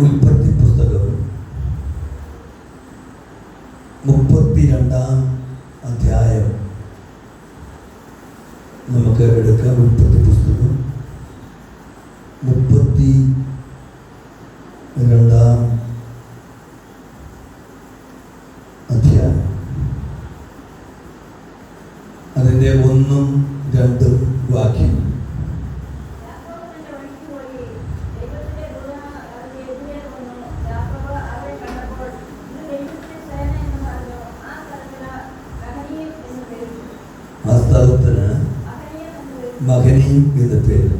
ഉൽപ്പത്തി പുസ്തകം 32-ാം അധ്യായം നമുക്ക് എടുക്കാം. ഉൽപ്പത്തി പുസ്തകം 32-ാം അധ്യായം, അതിൻ്റെ 1-2 വാക്യം. ആ സ്ഥലത്തിന് മഹനീം എന്ന് പേര്.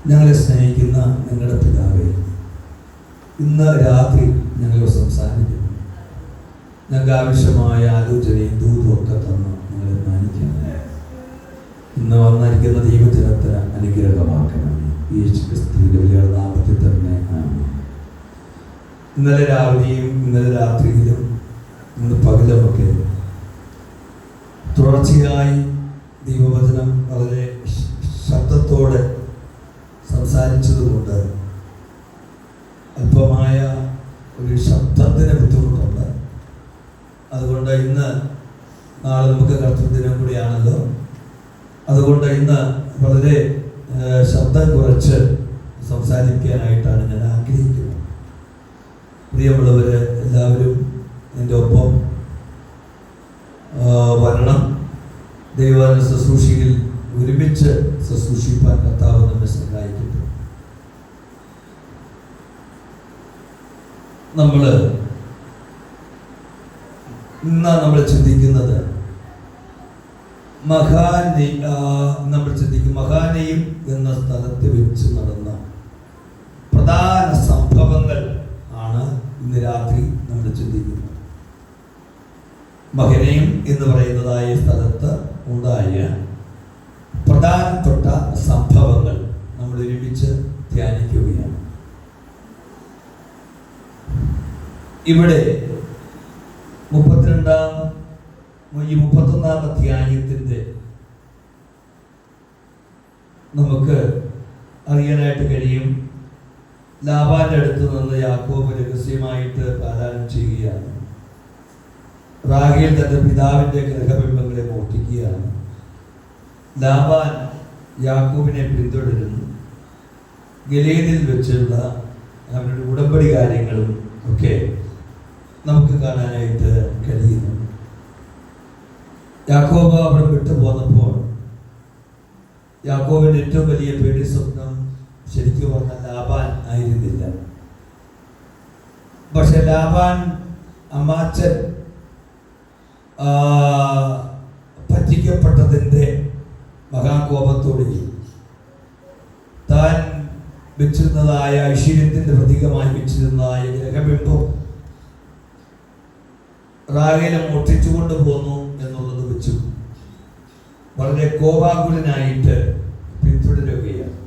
ഞങ്ങളെ സ്നേഹിക്കുന്ന നിങ്ങളുടെ പിതാവേ, ഇന്ന് രാത്രി ഞങ്ങൾ സംസാരിക്കുന്നു. ഞങ്ങൾക്ക് ആവശ്യമായ ആലോചനയും ദൂതും ഒക്കെ തന്ന് ഞങ്ങളെ മാനിക്കണം. ഇന്ന് വന്നിരിക്കുന്ന ദൈവജനത്തിന് അനുഗ്രഹമാക്കണം. യേശു ക്രിസ്തുവിന്റെ വലിയ നാമത്തിൽ തന്നെ ആമേൻ. ഇന്നലെ രാവിലെയും ഇന്നലെ രാത്രിയിലും ഇന്ന് പകലുമൊക്കെ തുടർച്ചയായി ദൈവവചനം വളരെ ശബ്ദത്തോടെ സംസാരിച്ചതുകൊണ്ട് അല്പമായ ഒരു ശബ്ദത്തിന് ബുദ്ധിമുട്ടുണ്ട്. അതുകൊണ്ട് ഇന്ന് നാളെ നമുക്ക് കർത്തൃദിനം കൂടിയാണല്ലോ. അതുകൊണ്ട് ഇന്ന് വളരെ ശബ്ദം കുറച്ച് സംസാരിക്കാനായിട്ടാണ് ഞാൻ ആഗ്രഹിക്കുന്നത്. പ്രിയമുള്ളവർ എല്ലാവരും എൻ്റെ ഒപ്പം വരണം. ദൈവവചന ശുശ്രൂഷയിൽ ഒരുമിച്ച് ശുശ്രൂഷിപ്പാൻ കർത്താവ് നമ്മെ സഹായിക്കട്ടെ. നമ്മൾ ചിന്തിക്കുന്നത് മഹാനയും എന്ന സ്ഥലത്ത് വെച്ച് നടന്ന പ്രധാന സംഭവങ്ങൾ ആണ് ഇന്ന് രാത്രി നമ്മൾ ചിന്തിക്കുന്നത്. മഹനയും എന്ന് പറയുന്നതായ സ്ഥലത്ത് ഉണ്ടായ പ്രധാനപ്പെട്ട സംഭവങ്ങൾ നമ്മൾ ഒരുമിച്ച് ധ്യാനിക്കുകയാണ്. ഇവിടെ 31-ാം അധ്യായത്തിൻ്റെ നമുക്ക് അറിയാനായിട്ട് കഴിയും. ലാബാന്റെ അടുത്ത് നിന്ന് യാക്കോബ് രഹസ്യമായിട്ട് പാലായനം ചെയ്യുകയാണ്. റാഹേൽ തന്റെ പിതാവിന്റെ ഗൃഹബിംബങ്ങളെ മോഷ്ടിക്കുകയാണ്. ലാബാൻ യാക്കോബിനെ പിന്തുടരുന്നു. ഗിലെയാദിൽ വെച്ചുള്ള അവരുടെ ഉടമ്പടി കാര്യങ്ങളും ഒക്കെ നമുക്ക് കാണാനായിട്ട് കഴിയുന്നു. യാക്കോബ് അവിടെ വിട്ടുപോന്നപ്പോൾ യാക്കോബിന്റെ ഏറ്റവും വലിയ പേടി സ്വപ്നം ശരിക്കും പറഞ്ഞാൽ ലാബാൻ ആയിരുന്നില്ല. പക്ഷെ ലാബാൻ അമ്മാച്ചൻ പറ്റിക്കപ്പെട്ടതിൻ്റെ മഹാകോപത്തോടെ താൻ വെച്ചിരുന്നതായ ഐശ്വര്യത്തിന്റെ പ്രതീകമായി വെച്ചിരുന്നതായ ഗ്രഹബിംബം റാഹേൽ മോഷ്ടിച്ചുകൊണ്ട് പോന്നു എന്നുള്ളത് വെച്ചു വളരെ കോപാകുലനായിട്ട് പിന്തുടരുകയാണ്.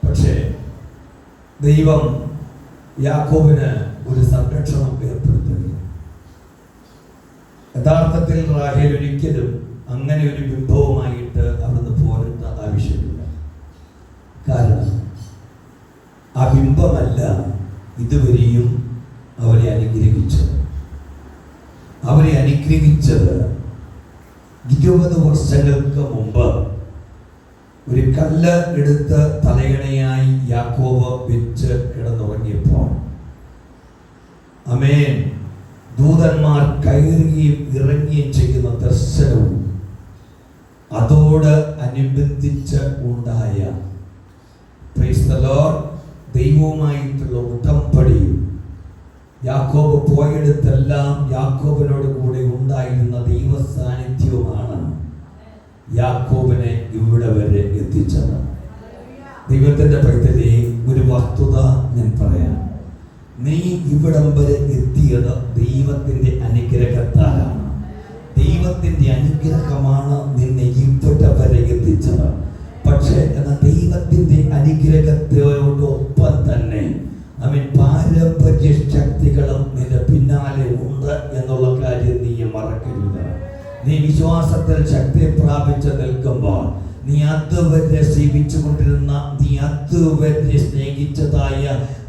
പക്ഷേ ദൈവം യാക്കോബിന് ഒരു സംരക്ഷണം ഏർപ്പെടുത്തുകയാണ്. യഥാർത്ഥത്തിൽ റാഹേൽ ഒരിക്കലും അങ്ങനെ ഒരു ബിംബവുമായിട്ട് അവിടുന്ന് പോരേണ്ട ആവശ്യമില്ല. കാരണം ആ ബിംബമല്ല ഇതുവരെയും അവരെ അനുഗ്രഹിച്ചത്. 20 വർഷങ്ങൾക്ക് മുമ്പ് ഒരു കല്ല് എടുത്ത് തലയണയായി യാക്കോബ് വെച്ച് കിടന്നുറങ്ങിയപ്പോൾ ആമേൻ ദൂതന്മാർ കയറുകയും ഇറങ്ങുകയും ചെയ്യുന്ന ദർശനവും അതോട് അനുബന്ധിച്ച് ഉണ്ടായ പ്രൈസ് ദ ലോർഡ് ദൈവവുമായിട്ടുള്ള ഉടമ്പടിയും യാക്കോബ് പോയിടത്തെല്ലാം യാക്കോബിനോട് കൂടെ ഉണ്ടായിരുന്ന ദൈവ സാന്നിധ്യവുമാണ് യാക്കോബിനെ ഇവിടെ വരെ എത്തിച്ചത്. ദൈവത്തിന്റെ പൈതലേ, ഒരു വസ്തുത ഞാൻ പറയാം. നീ ഇവിടം വരെ എത്തിയത് ദൈവത്തിന്റെ അനുഗ്രഹത്താലാണ്. ദൈവത്തിന്റെ അനുഗ്രഹമാണ് നിന്നെ ഇവിടെ വരെ എത്തിച്ചത്. പക്ഷേ എന്നാൽ ദൈവത്തിന്റെ അനുഗ്രഹത്തോടൊപ്പം തന്നെ പാരമ്പര്യ ശക്തികളും നിന്റെ പിന്നാലെ ഉണ്ട് എന്നുള്ള കാര്യം നീ മറക്കരുത്. നീ വിശ്വാസത്തിൽ ശക്തി പ്രാപിച്ച് നിൽക്കുമ്പോൾ നീ അതുവരെ സേവിച്ചു കൊണ്ടിരുന്ന, നീ അതുവരെ സ്നേഹിച്ചതായ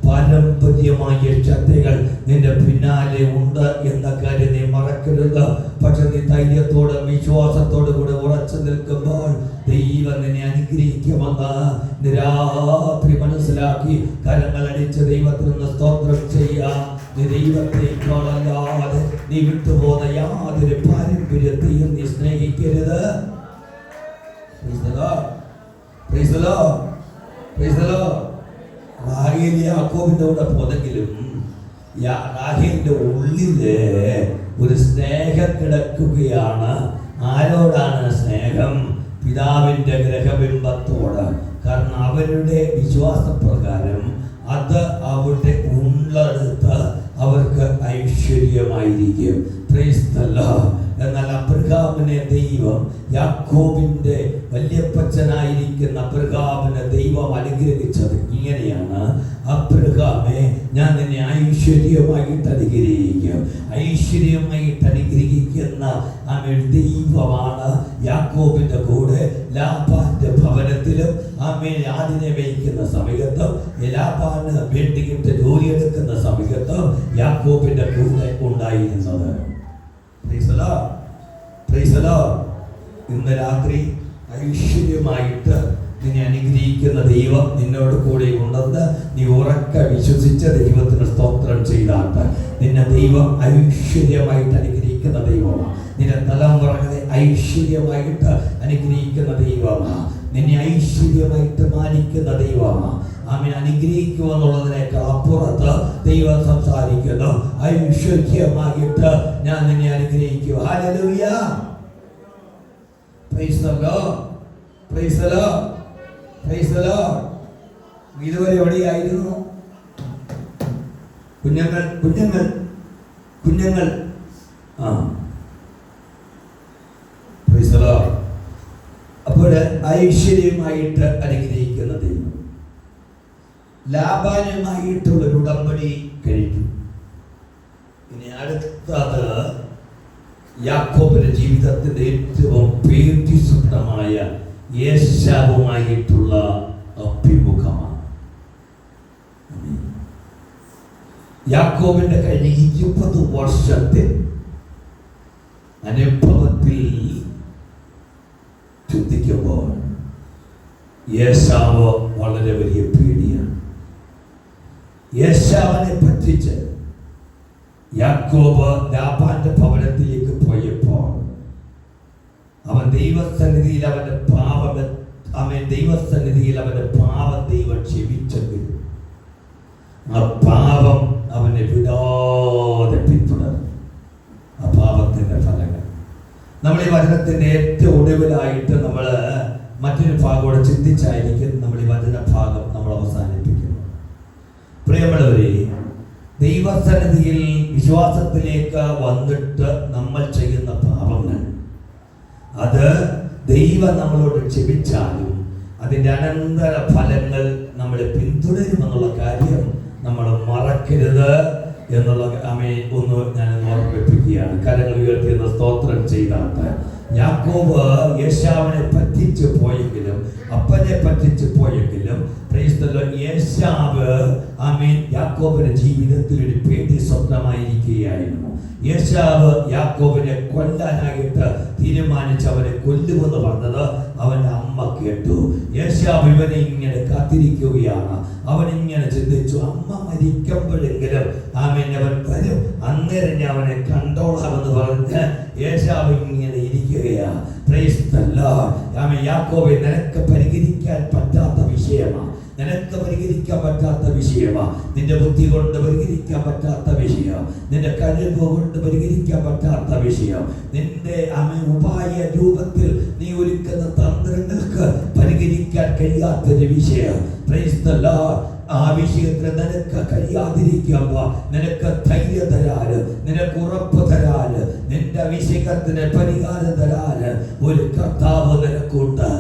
പല പാരമ്പര്യമായ ശക്തികൾ നിന്റെ പിന്നാലെ ഉണ്ട് എന്ന കാര്യം നീ മറക്കരുത്. പക്ഷെ നീ ധൈര്യത്തോടെ വിശ്വാസത്തോടു കൂടെ ഉറച്ചു നിൽക്കുമ്പോൾ ദൈവം നിന്നെ അനുഗ്രഹിക്കുമെന്ന് നീ രാത്രി മനസ്സിലാക്കി കരങ്ങളടിച്ച് ദൈവത്തിന് സ്തോത്രം ചെയ്യാം. നീ ദൈവത്തെക്കാളല്ലാതെ നീ വിട്ടുപോകുന്ന യാതൊരു പാരമ്പര്യത്തെയും നീ സ്നേഹിക്കരുത്. യാക്കോബിന്റെ കൂടെ പോന്നെങ്കിലും റാഹേലിന്റെ ഉള്ളില് ഒരു സ്നേഹം കിടക്കുകയാണ്. ആരോടാണ് സ്നേഹം? പിതാവിന്റെ ഗ്രഹബിംബത്തോട്. കാരണം അവരുടെ വിശ്വാസപ്രകാരം അത് അവരുടെ ഉള്ളെടുത്ത് അവർക്ക് ഐശ്വര്യമായിരിക്കും. എന്നാൽ അബ്രഹാമിനെ ദൈവം, യാക്കോബിന്റെ വല്യപ്പച്ചനായിരിക്കുന്ന അബ്രഹാമിനെ ദൈവം അനുഗ്രഹിച്ചത് ഇങ്ങനെയാണ്: അബ്രഹാമേ, ഞാൻ നിന്നെ ഐശ്വര്യമായിട്ട് അനുഗ്രഹിക്കും. ഐശ്വര്യമായിട്ട് അനുഗ്രഹിക്കുന്ന ദൈവമാണ് യാക്കോബിന്റെ കൂടെ ലാബാന്റെ ഭവനത്തിലും ആദിനെ വയ്ക്കുന്ന സമയത്തും ലാബാന് വേണ്ടിയിട്ട് ജോലിയെടുക്കുന്ന സമയത്തും യാക്കോബിന്റെ കൂടെ ഉണ്ടായിരുന്നത്. ഇന്ന് രാത്രി ഐശ്വര്യമായിട്ട് നിന്നെ അനുഗ്രഹിക്കുന്ന ദൈവം നിന്നോട് കൂടെ ഉണ്ടെന്ന് നീ ഉറക്കെ വിശ്വസിച്ച ദൈവത്തിന് സ്തോത്രം ചെയ്താട്ട് നിന്നെ ദൈവം ഐശ്വര്യമായിട്ട് അനുഗ്രഹിക്കുന്ന ദൈവമാണ്. നിന്റെ തലമുറകളെ ഐശ്വര്യമായിട്ട് അനുഗ്രഹിക്കുന്ന ദൈവമാണ്. നിന്നെ ഐശ്വര്യമായിട്ട് മാനിക്കുന്ന ദൈവമാണ്. ആമേൻ. അനുഗ്രഹിക്കുക എന്നുള്ളതിനേക്കാൾ അപ്പുറത്ത് ദൈവം സംസാരിക്കുന്നു. ഐശ്വര്യമായിട്ട് ഞാൻ നിന്നെ അനുഗ്രഹിക്കുക. Hallelujah. Praise the Lord. Praise the Lord. Praise the Lord. ഇതുവരെ എവിടെയായിരുന്നു? കുഞ്ഞുങ്ങൾ പ്രൈസ് ദി ലോർഡ്. അപ്പോൾ ഐശ്വര്യമായിട്ട് അനുഗ്രഹിക്കുന്ന ദൈവം ലാബാനുമായിട്ടുള്ളൊരു ഉടമ്പടി കഴിച്ചു. ഇനി അടുത്തത് യാക്കോബിന്റെ ജീവിതത്തിന്റെ ഏറ്റവും പേടിസ്വപ്നമായ ഏശാവുമായിട്ടുള്ള അഭിമുഖമാണ്. യാക്കോബിന്റെ കഴിഞ്ഞ 20 വർഷത്തെ അനുഭവത്തിൽ ചിന്തിക്കുമ്പോൾ ഏശാവ് വളരെ വലിയ പേടിയാണ്. ഏശാവിനെ പറ്റിച്ച് യാക്കോബ് ലാബാന്റെ ഭവനത്തിലേക്ക് പോയപ്പോൾ അവൻ ദൈവസന്നിധിയിൽ അവന്റെ പാപം ദൈവം ക്ഷമിച്ചെങ്കിലും ആ പാപം അവനെ വിടാതെ പിന്തുടർന്നു. ആ പാപത്തിന്റെ ഫലങ്ങൾ നമ്മൾ ഈ വചനത്തിന്റെ ഏറ്റവും ഒടുവിലായിട്ട് നമ്മൾ മറ്റൊരു ഭാഗത്തോടെ ചിന്തിച്ചായിരിക്കും നമ്മൾ ഈ വചന ഭാഗം നമ്മൾ അവസാനിപ്പിക്കുന്നത്. പ്രിയമുള്ളവരെ, ദൈവസന്നിധിയിൽ വിശ്വാസത്തിലേക്ക് വന്നിട്ട് നമ്മൾ ചെയ്യുന്ന പാപങ്ങൾ അത് ദൈവം നമ്മളോട് ക്ഷമിച്ചാലും അതിൻ്റെ അനന്തര ഫലങ്ങൾ നമ്മളെ പിന്തുടരുമെന്നുള്ള കാര്യം നമ്മൾ മറക്കരുത് എന്നുള്ള ഒന്ന് ഞാൻ ഓർമ്മിപ്പിക്കുകയാണ്. കരങ്ങൾ ഉയർത്തിയെന്ന് സ്തോത്രം ചെയ്താട്ട് യാക്കോബ് ഏശാവിനെ പറ്റിച്ചു പോയെങ്കിലും അപ്പനെ പറ്റിച്ചു പോയെങ്കിലും ഏശാവ് യാക്കോബിന്റെ ജീവിതത്തിൽ ഒരു പേടി സ്വപ്നമായിരിക്കുകയായിരുന്നു. ഏശാവ് യാക്കോബിനെ കൊല്ലാനായിട്ട് തീരുമാനിച്ച് അവനെ കൊല്ലുമെന്ന് പറഞ്ഞത് അവന്റെ അമ്മ കേട്ടു. ഏശാവ് ഇവനെ ഇങ്ങനെ കാത്തിരിക്കുകയാണ്. അവൻ ഇങ്ങനെ ചിന്തിച്ചു, അമ്മ മരിക്കുമ്പോഴെങ്കിലും അവൻ വരും, അന്നേരം ഞാൻ അവനെ കണ്ടോളാമെന്ന് പറഞ്ഞ് ഏശാവ് ഇങ്ങനെ ഇരിക്കുകയാണ്. യാക്കോബെ, നിനക്ക് പരിഹരിക്കാൻ പറ്റാത്ത വിഷയമാണ്, നിനക്ക് പരിഹരിക്കാൻ പറ്റാത്ത വിഷയമാണ്, നിന്റെ ബുദ്ധി കൊണ്ട് പരിഹരിക്കാൻ പറ്റാത്ത വിഷയം, നിന്റെ കഴിവ് കൊണ്ട് പരിഹരിക്കാൻ പറ്റാത്ത വിഷയം, നിന്റെ ഉപായ രൂപത്തിൽ നീ ഒരുക്കുന്ന തന്ത്രങ്ങൾക്ക് പരിഹരിക്കാൻ കഴിയാത്തൊരു വിഷയം. ആ വിഷയത്തിന് നിനക്ക് കഴിയാതിരിക്കുമ്പോ നിനക്ക് ധൈര്യം തരാന്, നിനക്ക് ഉറപ്പ് തരാന്, നിന്റെ വിഷയത്തിന് പരിഹാരം തരാന് ഒരു കർത്താവ് നിനക്കുണ്ട്.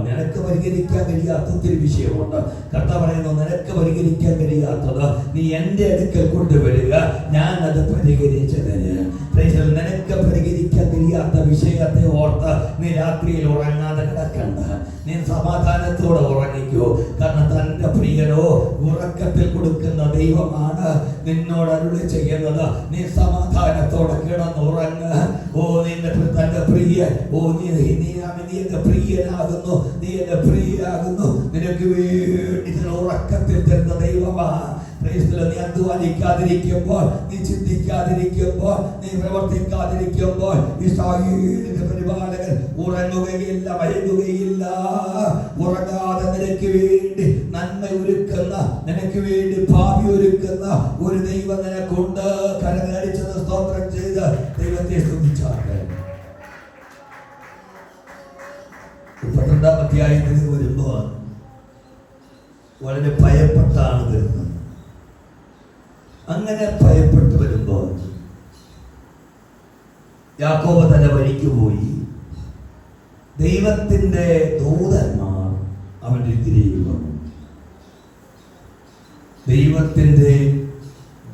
നിനക്ക് പരിഹരിക്കാൻ കഴിയാത്ത ഒത്തിരി വിഷയമുണ്ട്. കർത്താവ് പറയുന്നു, നിനക്ക് പരിഹരിക്കാൻ കഴിയാത്തത് നീ എൻ്റെ അടുക്കൽ കൊണ്ടുവരിക, ഞാൻ അത് പരിഹരിച്ചു തരാം. നിനക്ക് പരിഹരിക്കാൻ കഴിയാത്ത വിഷയത്തെ ഓർത്ത് നീ രാത്രിയിൽ ഉറങ്ങാതെ കിടക്കണ്ട. നീ സമാധാനത്തോടെ ഉറങ്ങിക്കോ. കാരണം തൻ്റെ പ്രിയനോ ഉറക്കത്തിൽ കൊടുക്കുന്ന ദൈവമാണ് നിന്നോട് അരുളി ചെയ്യുന്നത്. നീ സമാധാനത്തോടെ കിടന്നുറങ്ങ്. ഓ നിന്റെ തന്റെ പ്രിയൻ, ഓ നീ എന്റെ പ്രിയനാകുന്നു, നീ എന്റെ പ്രിയനാകുന്നു. നിനക്ക് വേണ്ടി ഉറക്കത്തിൽ തരുന്ന ദൈവമാണ്. നീ അധ്വാനിക്കാതിരിക്കുമ്പോൾ, നീ ചിന്തിക്കാതിരിക്കുമ്പോൾ, നീ പ്രവർത്തിക്കാതിരിക്കുമ്പോൾ ഇസ്രായേലിന്റെ പരിപാലകൻ ഉറങ്ങുകയില്ല, മയങ്ങുകയില്ല. ഉറങ്ങാതെ നിനക്ക് വേണ്ടി നന്മ ഒരുക്കുന്ന, നിനക്ക് വേണ്ടി ഭാവി ഒരുക്കുന്ന ഒരു ദൈവം നിനക്കുണ്ട്. കരങ്ങളടിച്ചത് സ്തോത്രം ചെയ്ത് ദൈവത്തെ സ്തുതിച്ചാട്ടെ. 32-ാം അധ്യായത്തിൽ വരുമ്പോൾ വളരെ ഭയപ്പെട്ടാണ് വരുന്നത്. അങ്ങനെ ഭയപ്പെട്ടു വരുമ്പോൾ യാക്കോബ് തന്റെ വഴിക്ക് പോയി. ദൈവത്തിന്റെ ദൂതന്മാർ അവന്റെ എതിരേക്ക് വന്നു. ദൈവത്തിന്റെ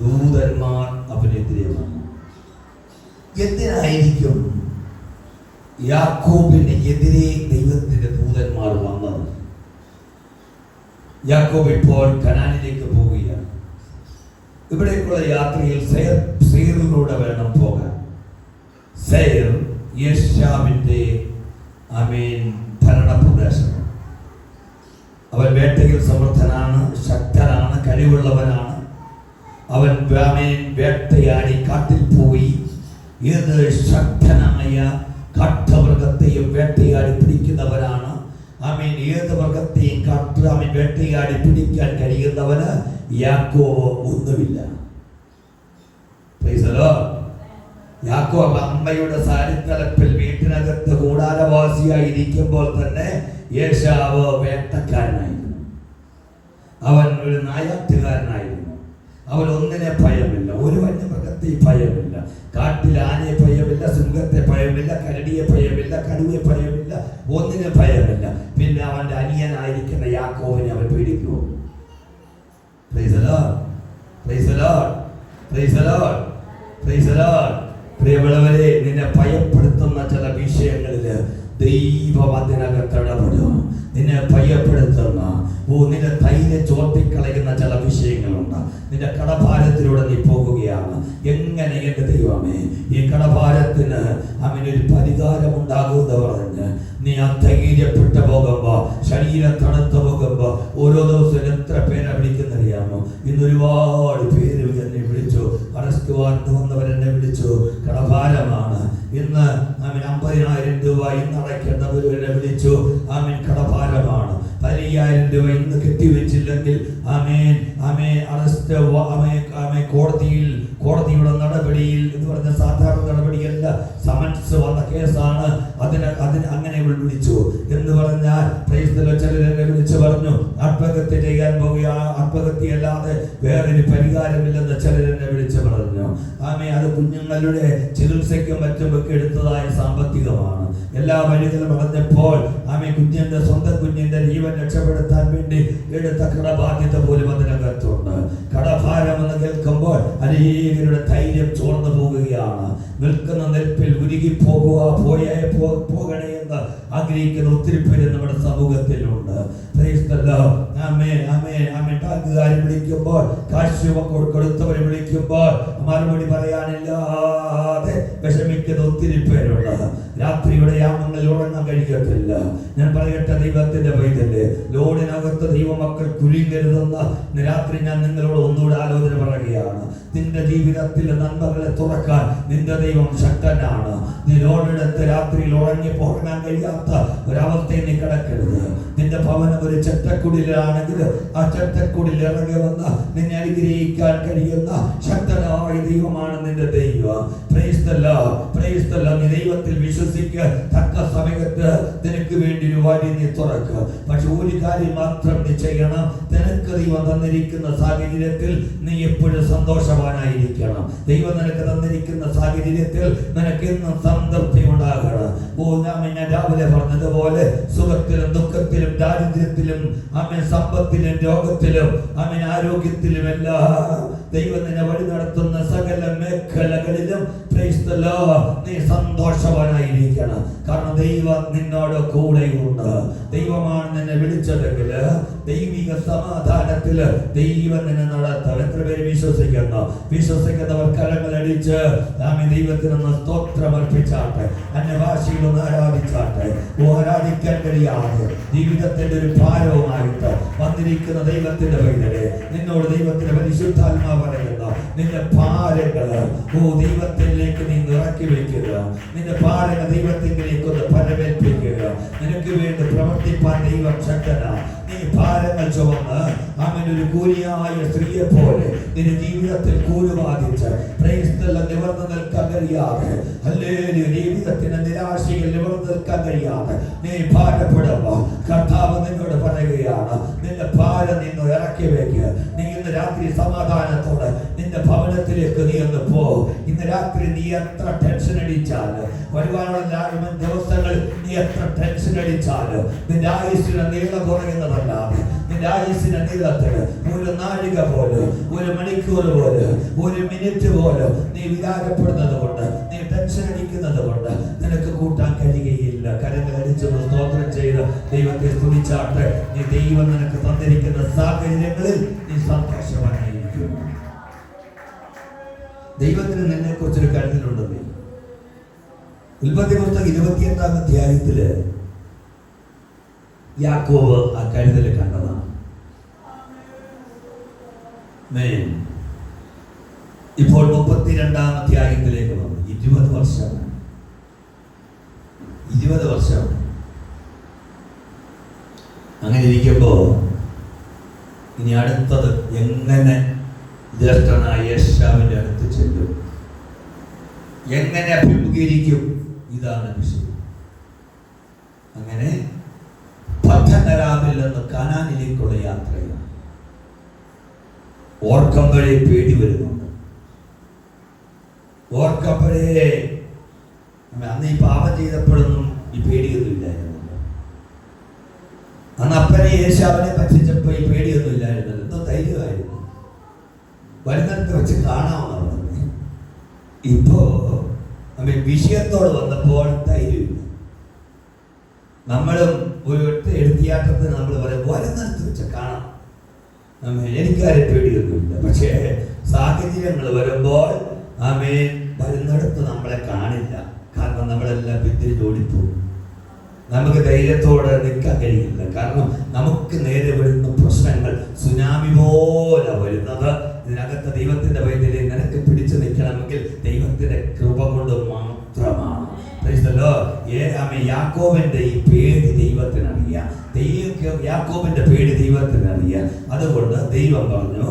ദൂതന്മാർ അവനെതിരെ വന്നു. എന്തിനായിരിക്കും യാക്കോബിന് എതിരെ ദൈവത്തിന്റെ ദൂതന്മാർ വന്നത്? യാക്കോബ് ഇപ്പോൾ കനാനിലേക്ക് പോവുകയാണ്. ഇവിടേക്കുള്ള യാത്രയിൽ സെയറിലൂടെ വേണം പോകാൻ. സെയർ യേശാവിന്റെ ഭരണപ്രദേശം. അവൻ വേട്ടയിൽ സമർത്ഥനാണ്, ശക്തനാണ്, കഴിവുള്ളവനാണ്. അവൻ വേട്ടയാടി കാട്ടിൽ പോയി ഏത് ശക്തനായ കാട്ടമൃഗത്തെയും വേട്ടയാടി പിടിക്കുന്നവനാണ്. ഏത് മൃഗത്തെയും വേട്ടയാടി പിടിക്കാൻ കഴിയുന്നവന് യാക്കോബ് ഒന്നുമില്ല. യാക്കോബ് അമ്മയുടെ സാരിത്തലപ്പിൽ വീട്ടിനകത്ത് കൂടാരവാസിയായിരിക്കുമ്പോൾ തന്നെ യേശാവ് വേട്ടക്കാരനായിരുന്നു. അവൻ ഒരു നായാട്ടുകാരനായിരുന്നു. അവൻ ഒന്നിനെ ഭയമില്ല, ഒരു വന്യമൃഗത്തെ ഭയമില്ല. കാട്ടിൽ ആനയെ ഭയമില്ല, സിംഹത്തെ ഭയമില്ല, കരടിയെ ഭയമില്ല, കടുവയെ ഭയമില്ല, ഒന്നിനെ ഭയമില്ല. പിന്നെ അവന്റെ അനിയനായിരിക്കുന്ന യാക്കോബിനെ അവൻ പേടിക്കുമോ? പ്രിയമുള്ളവരെ, നിന്നെ ഭയപ്പെടുത്തുന്ന ചില വിഷയങ്ങളില് ദൈവം അതിനകത്ത് ഇടപെടും. നിന്നെ ഭയപ്പെടുത്തുന്ന, നിന്റെ ധൈര്യം ചോർത്തിക്കളയുന്ന ചില വിഷയങ്ങളുണ്ട്. നിന്റെ കടഭാരത്തിലൂടെ നീ പോകുകയാണ്. എങ്ങനെ എന്റെ ദൈവമേ ഈ കടഭാരത്തിന് അവനൊരു പരിഹാരം ഉണ്ടാകുമെന്ന് പറഞ്ഞ് നീ അധൈര്യപ്പെട്ടു പോകുമ്പോ, ശരീരം തണുത്തു പോകുമ്പോ, ഓരോ ദിവസവും എത്ര പേരെ വിളിക്കുന്നറിയാമോ? ഇന്ന് ഒരുപാട് പേര് എന്നെ വിളിച്ചു. അറസ്റ്റ് വാർത്ത വന്നവരെന്നെ വിളിച്ചു. കടഭാരമാണ്. ഇന്ന് 50,000 രൂപ ഇന്ന് അടയ്ക്കേണ്ടവരെ വിളിച്ചു. കടഭാരമാണ്. 15,000 രൂപ ഇന്ന് കെട്ടിവെച്ചില്ലെങ്കിൽ അറസ്റ്റ് കോടതിയുടെ നടപടിയിൽ എന്ന് പറഞ്ഞ സാധാരണ നടപടിയല്ല, സമൻസ് വന്ന കേസാണ്. അതിന് അങ്ങനെ വിളിച്ചു എന്ന് പറഞ്ഞാൽ ചിലരെ വിളിച്ചു പറഞ്ഞു ആത്മഹത്യ ചെയ്യാൻ പോകുക, ആത്മഹത്യയല്ലാതെ വേറൊരു പരിഹാരമില്ലെന്ന് ചിലരെന്നെ വിളിച്ചു പറഞ്ഞു. അത് കുഞ്ഞുങ്ങളുടെ ചികിത്സയ്ക്കും മറ്റുമൊക്കെ എടുത്തതായ സാമ്പത്തികമാണ്. എല്ലാ വഴികളും അടഞ്ഞപ്പോൾ കുഞ്ഞിന്റെ സ്വന്തം കുഞ്ഞിന്റെ ജീവൻ രക്ഷപ്പെടുത്താൻ വേണ്ടി എടുത്ത കടബാധ്യത പോലും അതിനകത്തുണ്ട്. കടഭാരം എന്ന് കേൾക്കുമ്പോൾ അനേകരുടെ ധൈര്യം ചോർന്നു പോകുകയാണ്. നിൽക്കുന്ന നെൽപ്പിൽ ഉരുകി പോകണേ എന്ന് ആഗ്രഹിക്കുന്ന ഒത്തിരി പേര് നമ്മുടെ സമൂഹത്തിലുണ്ട്. ബാങ്കുകാരെ വിളിക്കുമ്പോൾ, കാശ് കൊടുത്തവരെ വിളിക്കുമ്പോൾ മറുപടി പറയാനില്ലാതെ വിഷമിക്കുന്ന ഒത്തിരി പേരുണ്ട്. രാത്രിയുടെ യാമങ്ങളിൽ ഉറങ്ങാൻ കഴിയത്തില്ല. ഞാൻ പറയട്ടെ, ദൈവത്തിന്റെ പൈതല്ലേ, ലോഡിനകത്ത് ദൈവമക്കൾ കുലുങ്ങരുതെന്ന് രാത്രി ഞാൻ നിങ്ങളോട് ഒന്നുകൂടെ ആലോചന പറയുകയാണ്. നിന്റെ ജീവിതത്തിൽ നന്മകളെ തുറക്കാൻ നിന്റെ ദൈവം ശക്തനാണ്. നീ ലോഡെടുത്ത് രാത്രിയിൽ ഉറങ്ങാൻ കഴിയാത്ത ഒരവസ്ഥയിൽ നീ കിടക്കരുത്. നിന്റെ ഭവനം ഒരു ചെറ്റക്കുടിലാണെങ്കിൽ ആ ചെറ്റക്കുടിൽ ഇറങ്ങി വന്ന് നിന്നെ അനുഗ്രഹിക്കാൻ കഴിയുന്ന ശക്തനായ ദൈവമാണ് നിന്റെ ദൈവം. നീ ദൈവത്തിൽ വിശ്വസിക്കുക. തക്ക സമയത്ത് നിനക്ക് വേണ്ടി ഒരു വഴി നീ തുറക്കുക. പക്ഷെ ഒരു കാര്യം മാത്രം നീ ചെയ്യണം. നിനക്ക് ദൈവം തന്നിരിക്കുന്ന സാഹചര്യത്തിൽ നീ എപ്പോഴും സന്തോഷവാനായിരിക്കണം. ദൈവം നിനക്ക് തന്നിരിക്കുന്ന സാഹചര്യത്തിൽ നിനക്ക് എന്നും സംതൃപ്തി ഉണ്ടാകണം. ഞാൻ രാവിലെ പറഞ്ഞതുപോലെ സുഖത്തിലും ദുഃഖത്തിലും ദാരിദ്ര്യത്തിലും സമ്പത്തിലും രോഗത്തിലും ആരോഗ്യത്തിലും എല്ലാം ദൈവം നിന്നെ വഴി നടത്തുന്ന സകല മേഖലകളിലും നീ സന്തോഷവാനായിരിക്കണം. കാരണം ദൈവം നിന്നോട് കൂടെയുണ്ട്. ദൈവമാണ് നിന്നെ വിളിച്ചതെങ്കിൽ ദൈവിക സമാധാനത്തില് ദൈവം നിന്നെ നടത്തും. എത്ര പേര് വിശ്വസിക്കുന്നു? വിശ്വസിക്കുന്നവർ കരങ്ങളടിച്ച് ദൈവത്തിനൊന്ന് സ്തോത്രം അർപ്പിച്ചാട്ടെ, അന്യഭാഷയിലൊന്ന് ആരാധിച്ചാട്ടെ. ആരാധിക്കാൻ കഴിയാതെ ജീവിതത്തിന്റെ ഒരു ഭാരവുമായിട്ട് വന്നിരിക്കുന്ന ദൈവത്തിന്റെ പൈതലെ, നിന്നോട് ദൈവത്തിന്റെ പരിശുദ്ധാത്മാവ് പറയുന്നു, നിന്റെ ഭാരങ്ങള് ദൈവത്തിലേക്ക് നീ ഇറക്കി വെക്കുക. നിന്റെ ഭാരങ്ങൾ ദൈവത്തിലേക്ക് ഒന്ന് പരമേൽപ്പിക്കുക. നിനക്ക് വേണ്ടി പ്രവർത്തിപ്പാൻ ദൈവം ശക്തനാ. നീ ഭാരങ്ങൾ ചുമന്ന് ഒരു കൂലിയായ സ്ത്രീയെ പോലെ നിന്റെ ജീവിതത്തിൽ കൂലുവാദിച്ച് നിവർന്നു നിൽക്കാൻ കഴിയാതെ, ജീവിതത്തിന്റെ നിരാശയിൽ നിവർന്നു നിൽക്കാൻ കഴിയാതെ നീ ഭാരപ്പെടുമ്പോ കർത്താവ് നിന്നോട് പറയുകയാണ്, നിന്റെ ഭാരം നിന്ന് ഇറക്കി വെക്കുക. നീ ഇന്ന് രാത്രി സമാധാനത്തോടെ നിന്റെ ഭവനത്തിലേക്ക് നീ ഒന്ന് പോ. ഇന്ന് രാത്രി നീ എത്ര ടെൻഷൻ അടിച്ചാല്, വരുവാനുള്ള ദിവസങ്ങൾ നീ എത്ര ടെൻഷൻ അടിച്ചാല് നിന്റെ ആയുസ്സിന് നീളം കുറയുന്നതല്ലാതെ, നിന്റെ ആയുസ്സിന്റെ നീളത്തിന് ഒരു നാഴിക പോലും, ഒരു മണിക്കൂർ പോലും, ഒരു മിനിറ്റ് പോലും നീ വികാരപ്പെടുന്നത് കൊണ്ട്, നീ ടെൻഷൻ അടിക്കുന്നത് കൊണ്ട് നിനക്ക് കൂട്ടാൻ കഴിയുകയില്ല. കരങ്ങൾ അടിച്ച് സ്തോത്രം ചെയ്ത് ദൈവത്തെ സ്തുതിച്ചാട്ടെ. നീ ദൈവം നിനക്ക് തന്നിരിക്കുന്ന സാഹചര്യങ്ങളിൽ നീ സന്തോഷവാനായിരിക്കും. ദൈവത്തിന് നിന്നെ കുറിച്ചൊരു കരുതലുണ്ടെന്ന് ഉൽപ്പത്തി പുസ്തകം 28-ാം അധ്യായത്തില് യാക്കോബ് ആ കരുതൽ കണ്ടതാണ്. ഇപ്പോൾ 32-ാം അധ്യായത്തിലേക്ക് വന്നു. 20 വർഷം അങ്ങനെ ഇരിക്കുമ്പോ ഇനി അടുത്തത് എങ്ങനെ ജ്യേഷ്ഠനായ യേശാവിന്റെ അടുത്ത് ചെല്ലും, എങ്ങനെ അഭിമുഖീകരിക്കും, ഇതാണ് വിഷയം. അങ്ങനെ പദ്ധനരാമിൽ നിന്ന് കാനാനിലേക്കുള്ള യാത്രയാണ്. ഓർക്കുമ്പോഴേ പേടി വരുന്നുണ്ട്. ഓർക്കുമ്പോഴേ അന്ന് ഈ പാപം ചെയ്തപ്പോഴൊന്നും ഈ പേടിയൊന്നും ഇല്ലായിരുന്നു. അന്ന് അപ്പനെ യേശാവിനെ പറ്റിച്ചപ്പോ ഈ പേടിയൊന്നും ഇല്ലായിരുന്നത്. എന്തോ ധൈര്യമായിരുന്നു. വരുന്നിടത്ത് വെച്ച് കാണാമെന്നാണ് പറഞ്ഞത്. ഇപ്പോ വിഷയത്തോട് വന്നപ്പോൾ ധൈര്യമില്ല. നമ്മളും ഒരു എടുത്തിയാട്ടത്തിന് നമ്മൾ പറയും വരുന്നിടത്ത് വെച്ച് കാണാം. എനിക്കാരെ പേടിയൊന്നുമില്ല. പക്ഷേ സാഹചര്യങ്ങൾ വരുമ്പോൾ വരുന്നിടത്ത് നമ്മളെ കാണില്ല. കാരണം നമ്മളെല്ലാം പിന്തിരി ഓടിപ്പോകും. നമുക്ക് ധൈര്യത്തോടെ നിൽക്കാൻ കഴിയില്ല. കാരണം നമുക്ക് നേരെ വരുന്ന പ്രശ്നങ്ങൾ സുനാമി പോലെ വരുന്നത്. ഇതിനകത്ത് ദൈവത്തിന്റെ വൈദ്യുതി നിനക്ക് പിടിച്ചു നിൽക്കണമെങ്കിൽ ദൈവത്തിന്റെ കൃപ കൊണ്ട് മാത്രമാണ്. യാക്കോബിന്റെ ഈ പേടി ദൈവത്തിനറിയാം. യാക്കോബിന്റെ പേടി ദൈവത്തിനറിയാം. അതുകൊണ്ട് ദൈവം പറഞ്ഞു,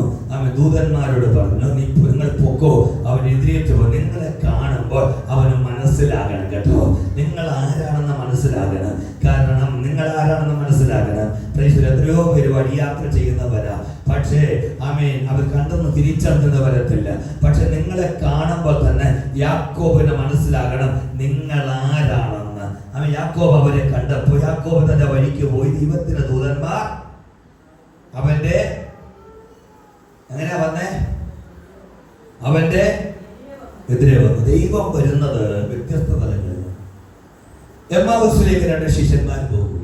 ദൂതന്മാരോട് പറഞ്ഞു, നിങ്ങൾ പൊക്കോ, അവൻ എതിരേറ്റ് പോ. നിങ്ങളെ കാണുമ്പോൾ അവന് മനസ്സിലാകണം കേട്ടോ. നിങ്ങൾ ആരാണെന്ന് മനസ്സിലാകണം. കാരണം നിങ്ങൾ ആരാണെന്ന് മനസ്സിലാകണം. എത്രയോ പേര് വഴിയാത്ര ചെയ്യുന്നവരാ. പക്ഷേ അവർ കണ്ടെന്ന് തിരിച്ചറിഞ്ഞെന്ന് വരത്തില്ല. പക്ഷെ നിങ്ങളെ കാണുമ്പോൾ തന്നെ യാക്കോബിന് മനസ്സിലാകണം നിങ്ങൾ ആരാണെന്ന്. യാക്കോബ് അവരെ കണ്ടപ്പോൾ യാക്കോബ് തന്റെ വഴിക്ക് പോയി. ദൈവത്തിന്റെ ദൂതന്മാർ അവന്റെ എങ്ങനെയാ വന്നേ? അവന്റെ എതിരെ വന്നു. ദൈവം വരുന്നത് വ്യത്യസ്ത തലങ്ങളിൽ. എമ്മാവുസിലേക്ക് 2 ശിഷ്യന്മാർ പോകും.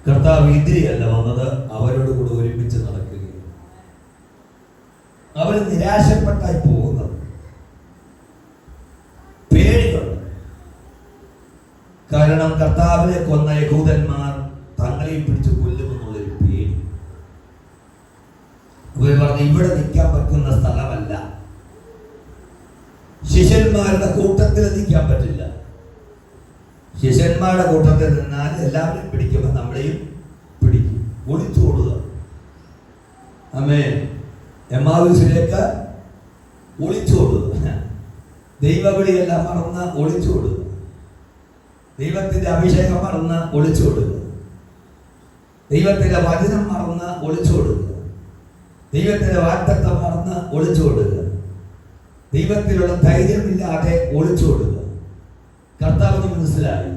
കർത്താവ് എതിരെയല്ല വന്നത്, അവരോട് കൂടെ ഒരുമിച്ച് നടക്കുകയും അവർ നിരാശപ്പെട്ടായി പോകുന്നത്. പേടികളുണ്ട്. കാരണം കർത്താവിനെ കൊന്ന യഹൂദന്മാർ തങ്ങളെ പിടിച്ച് കൊല്ലുമെന്നുള്ളൊരു പേടി. അവർ പറഞ്ഞു ഇവിടെ നിൽക്കാൻ പറ്റുന്ന സ്ഥലമല്ല. ശിഷ്യന്മാരുടെ കൂട്ടത്തിൽ നിൽക്കാൻ പറ്റില്ല. ശിഷ്യന്മാരുടെ കൂട്ടത്തിൽ നിന്നാൽ എല്ലാവരും പിടിക്കുമ്പോൾ നമ്മളെയും പിടിക്കും. ഒളിച്ചോടുക. എമ്മാവുസിലേക്ക് ഒളിച്ചോടുക. ദൈവവിളിയെല്ലാം മറന്ന് ഒളിച്ചോടുക. ദൈവത്തിന്റെ അഭിഷേകം മറന്ന് ഒളിച്ചോടുക. ദൈവത്തിന്റെ വചനം മറന്ന് ഒളിച്ചോടുക. ദൈവത്തിന്റെ വാഗ്ദത്തം മറന്ന് ഒളിച്ചോടുക. ദൈവത്തിലുള്ള ധൈര്യമില്ലാതെ ഒളിച്ചോടുക. കർത്താവിന് മനസ്സിലായി.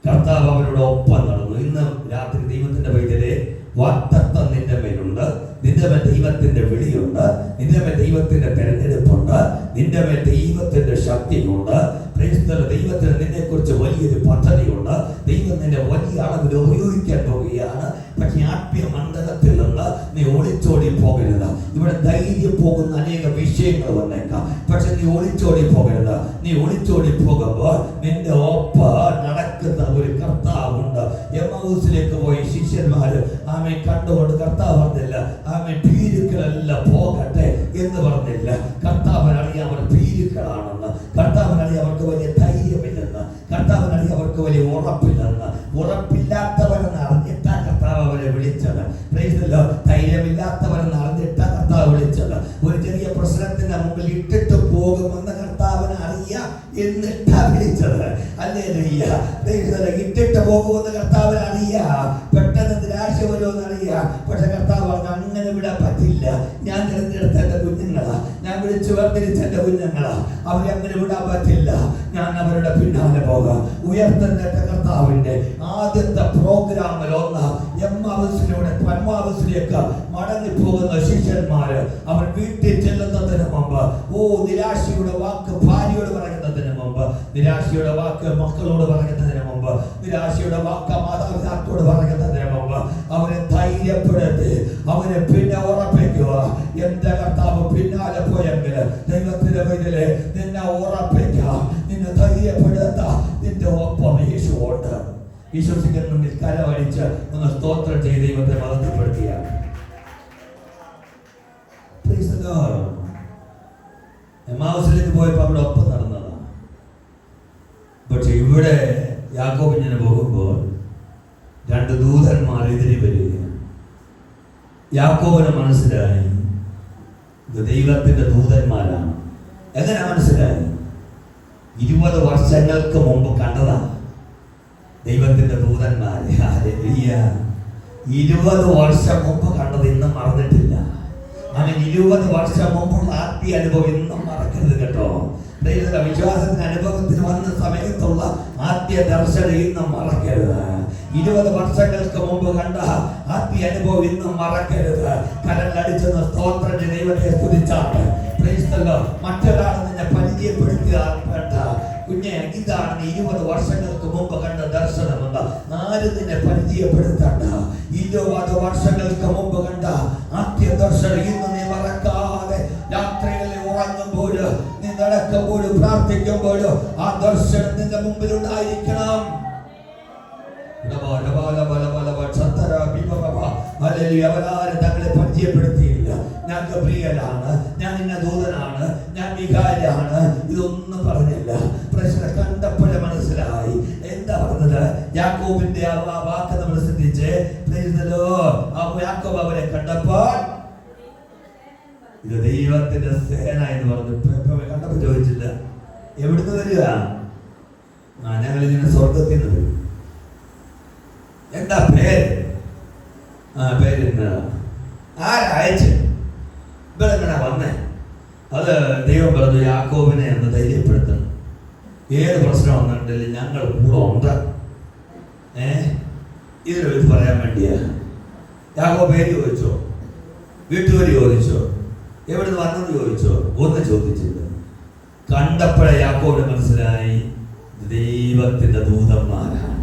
കർത്താവ് അവരുടെ ഒപ്പം നടന്നു. ഇന്ന് രാത്രി ദൈവത്തിന്റെ വൈദ്യരെ വാഗ്ദത്തം നിന്റെ മേലുണ്ട്. നിന്റെ മേൽ ദൈവത്തിന്റെ വിളിയുണ്ട്. നിന്റെ മേൽ ദൈവത്തിന്റെ തെരഞ്ഞെടുപ്പുണ്ട്. നിന്റെ മേൽ ദൈവത്തിന്റെ ശക്തിയുണ്ട്. ദൈവത്തിന് നിന്നെ കുറിച്ച് വലിയൊരു പദ്ധതിയുണ്ട്. ദൈവം നിന്നെ വലിയ അളവിൽ ഉപയോഗിക്കാൻ പോവുകയാണ്. പക്ഷെ ആത്മീയ മണ്ഡലത്തിൽ നിന്ന് നീ ഒളിച്ചോടി പോകരുത്. ഇവിടെ ധൈര്യം പോകുന്ന അനേക വിഷയങ്ങൾ വന്നേക്കാം. പക്ഷെ നീ ഒളിച്ചോടി പോകരുത്. നീ ഒളിച്ചോടി പോകുമ്പോൾ നിന്റെ ഒപ്പം നടക്കുന്ന ഒരു കർത്താവുണ്ട്. എമ്മൗസിലേക്ക് പോയി ശിഷ്യന്മാര് ആമേ കണ്ടുകൊണ്ട് കർത്താവ് പറഞ്ഞില്ല ആമേ ഭീരുക്കളെല്ലാം പോകട്ടെ എന്ന് പറഞ്ഞില്ല. കർത്താവിനറിയാം അവർ ഭീരുക്കളാണെന്ന്. കർത്താവിനറിയാം അവർക്ക് വലിയ ധൈര്യമില്ലെന്ന്. കർത്താവിനറിയാം അവർക്ക് വലിയ ഉറപ്പില്ലെന്ന്. ഉറപ്പില്ലാത്തവരെന്ന് അറിഞ്ഞിട്ടാ കർത്താവ് അവരെ വിളിച്ചത്. ധൈര്യമില്ലാത്തവരെന്ന് അറിഞ്ഞിട്ടാ കർത്താവ് വിളിച്ചത്. ഒരു ചെറിയ പ്രശ്നത്തിന്റെ മുമ്പിൽ ഇട്ടിട്ട് പോകുമെന്ന് കർത്താവിന് അറിയാം എന്നിട്ടാ വിളിച്ചത്. ഹല്ലേലൂയ. ഇട്ടിട്ട് പോകുമെന്ന് കർത്താവിന് അറിയാം. പെട്ടെന്ന് നിരാശ വരുമെന്ന് അറിയാം. പക്ഷെ കർത്താവ് പറഞ്ഞു അങ്ങനെ വിടാൻ പറ്റില്ല. ഞാൻ തിരഞ്ഞെടുത്ത എന്റെ കുഞ്ഞുങ്ങളാ, ഞാൻ വിളിച്ചു വേർതിരിച്ച എന്റെ കുഞ്ഞുങ്ങളാ, അവരെ അങ്ങനെ വിടാൻ പറ്റില്ല. ഞാൻ അവരുടെ പിന്നാലെ പോകാം. ഉയർത്തേണ്ട കർത്താവിന്റെ ആദ്യത്തെ പ്രോഗ്രാമിൽ ഒന്ന് എമ്മാവസിലൂടെ പന്മാവസിലേക്ക് മടങ്ങിപ്പോകുന്ന ശിഷ്യന്മാര് അവർ വീട്ടിൽ ചെല്ലുന്നതിന് മുമ്പ് നിരാശയുടെ വാക്ക് ഭാര്യയോട് പറയുന്നതിന് മുമ്പ്, നിരാശയുടെ വാക്ക് മക്കളോട് പറയുന്നതിന് മുമ്പ്, നിരാശയുടെ വാക്ക് മാതാപിതാക്കളോട് പറയുന്നതിന് മുമ്പ് അവരെ ധൈര്യപ്പെടുത്തി അവരെ പിന്നെ ഉറപ്പിക്കുക. എന്റെ കർത്താവ് പിന്നാലെ പോയെങ്കിൽ ദൈവത്തിന്റെ പേരില് നിന്നെ ഉറപ്പിക്കാം, നിന്നെ ധൈര്യപ്പെടുത്താം. നിന്റെ ഒപ്പം യേശുവുണ്ട്. വിശ്വസിക്കുന്നെങ്കിൽ കരവടിച്ച് ഒന്ന് സ്തോത്രം ചെയ്ത് ദൈവത്തെ മഹത്വപ്പെടുത്തിയ എമ്മാവസിലേക്ക് പോയപ്പോൾ അവിടെ ഒപ്പം നടന്നതാണ്. പക്ഷെ ഇവിടെ യാക്കോബിന് പോകുമ്പോൾ രണ്ട് ദൂതന്മാർ എതിരെ വരികയാണ്. യാക്കോബിന് മനസ്സിലായി ഇത് ദൈവത്തിന്റെ ദൂതന്മാരാണ്. എങ്ങനെ മനസ്സിലായി? 20 വർഷങ്ങൾക്ക് മുമ്പ് കണ്ടതാണ് ദൈവത്തിന്റെ ദൂതന്മാരെ. 20 വർഷം മുമ്പ് കണ്ടത് ഇന്നും മറന്നിട്ടില്ല. അങ്ങനെ 20 വർഷം മുമ്പുള്ള ആത്മീയ അനുഭവം ഇന്നും മറക്കരുത് കേട്ടോ. വിശ്വാസത്തിന് അനുഭവത്തിന് വന്ന സമയത്തുള്ള ആദ്യ ദർശനം ഇന്നും മറക്കരുത്. 20 വർഷങ്ങൾക്ക് മുമ്പ് കണ്ട ആത്മീയ അനുഭവം ഇന്നും മറക്കരുത്. കരങ്ങളടിച്ചെന്ന് സ്തോത്രം ദൈവത്തെ സ്തുതിച്ചാണ്. മറ്റൊരാൾ നിന്നെ പരിചയപ്പെടുത്തുക വേണ്ട. കുഞ്ഞെ ഇതാണ് 20 വർഷങ്ങൾക്ക് മുമ്പ് കണ്ട ദർശനമെന്ന് ആരും നിന്നെ പരിചയപ്പെടുത്തണ്ട. 20 വർഷങ്ങൾക്ക് മുമ്പ് കണ്ട ആദ്യ ദർശനം ഇന്ന് നീ മറക്കാതെ രാത്രികളിൽ ഉറങ്ങുമ്പോഴും നീ നടക്കുമ്പോഴും പ്രാർത്ഥിക്കുമ്പോഴും ആ ദർശനം നിന്റെ മുമ്പിൽ ഉണ്ടായിരിക്കണം. അവരാരും തങ്ങളെ പരിചയപ്പെടുത്തിയില്ല. ഞാൻ ഗബ്രിയേലാണ്, ഞാൻ ഇന്ന ദൂതനാണ്, ഞാൻ മിഖായേലാണ്, ഇതൊന്നും പറഞ്ഞില്ല. പ്രശ്നം കണ്ടപ്പോഴേ മനസ്സിലായി. എന്താ പറഞ്ഞത്? യാക്കോബിന്റെ ആ വാക്ക് നമ്മൾ ശ്രദ്ധിച്ച്, യാക്കോബ് അവരെ കണ്ടപ്പോൾ ഇത് ദൈവത്തിന്റെ സേന എന്ന് പറഞ്ഞു. കണ്ടപ്പോ ചോദിച്ചില്ല എവിടുന്ന് വരിക? ഞങ്ങൾ ഇങ്ങനെ സ്വർഗത്തിൽ നിന്ന് വരും. എന്താ പേര്? പേര് ആരയച്ച് ഇവിടെ എങ്ങനെ വന്നേ? അത് ദൈവം പറഞ്ഞു യാക്കോബിനെ എന്ന് ധൈര്യപ്പെടുത്തണം. ഏത് പ്രശ്നം വന്നിട്ടില്ല ഞങ്ങൾ കൂടെ ഉണ്ട്. ഇതിനൊരു പറയാൻ വേണ്ടിയാ. യാക്കോബ് പേര് ചോദിച്ചോ? വീട്ടുപേര് ചോദിച്ചോ? എവിടുന്ന് വന്നെന്ന് ചോദിച്ചോ? ഒന്നും ചോദിച്ചില്ല. കണ്ടപ്പോഴേ യാക്കോബിന് മനസ്സിലായി ദൈവത്തിന്റെ ദൂതന്മാരാണ്.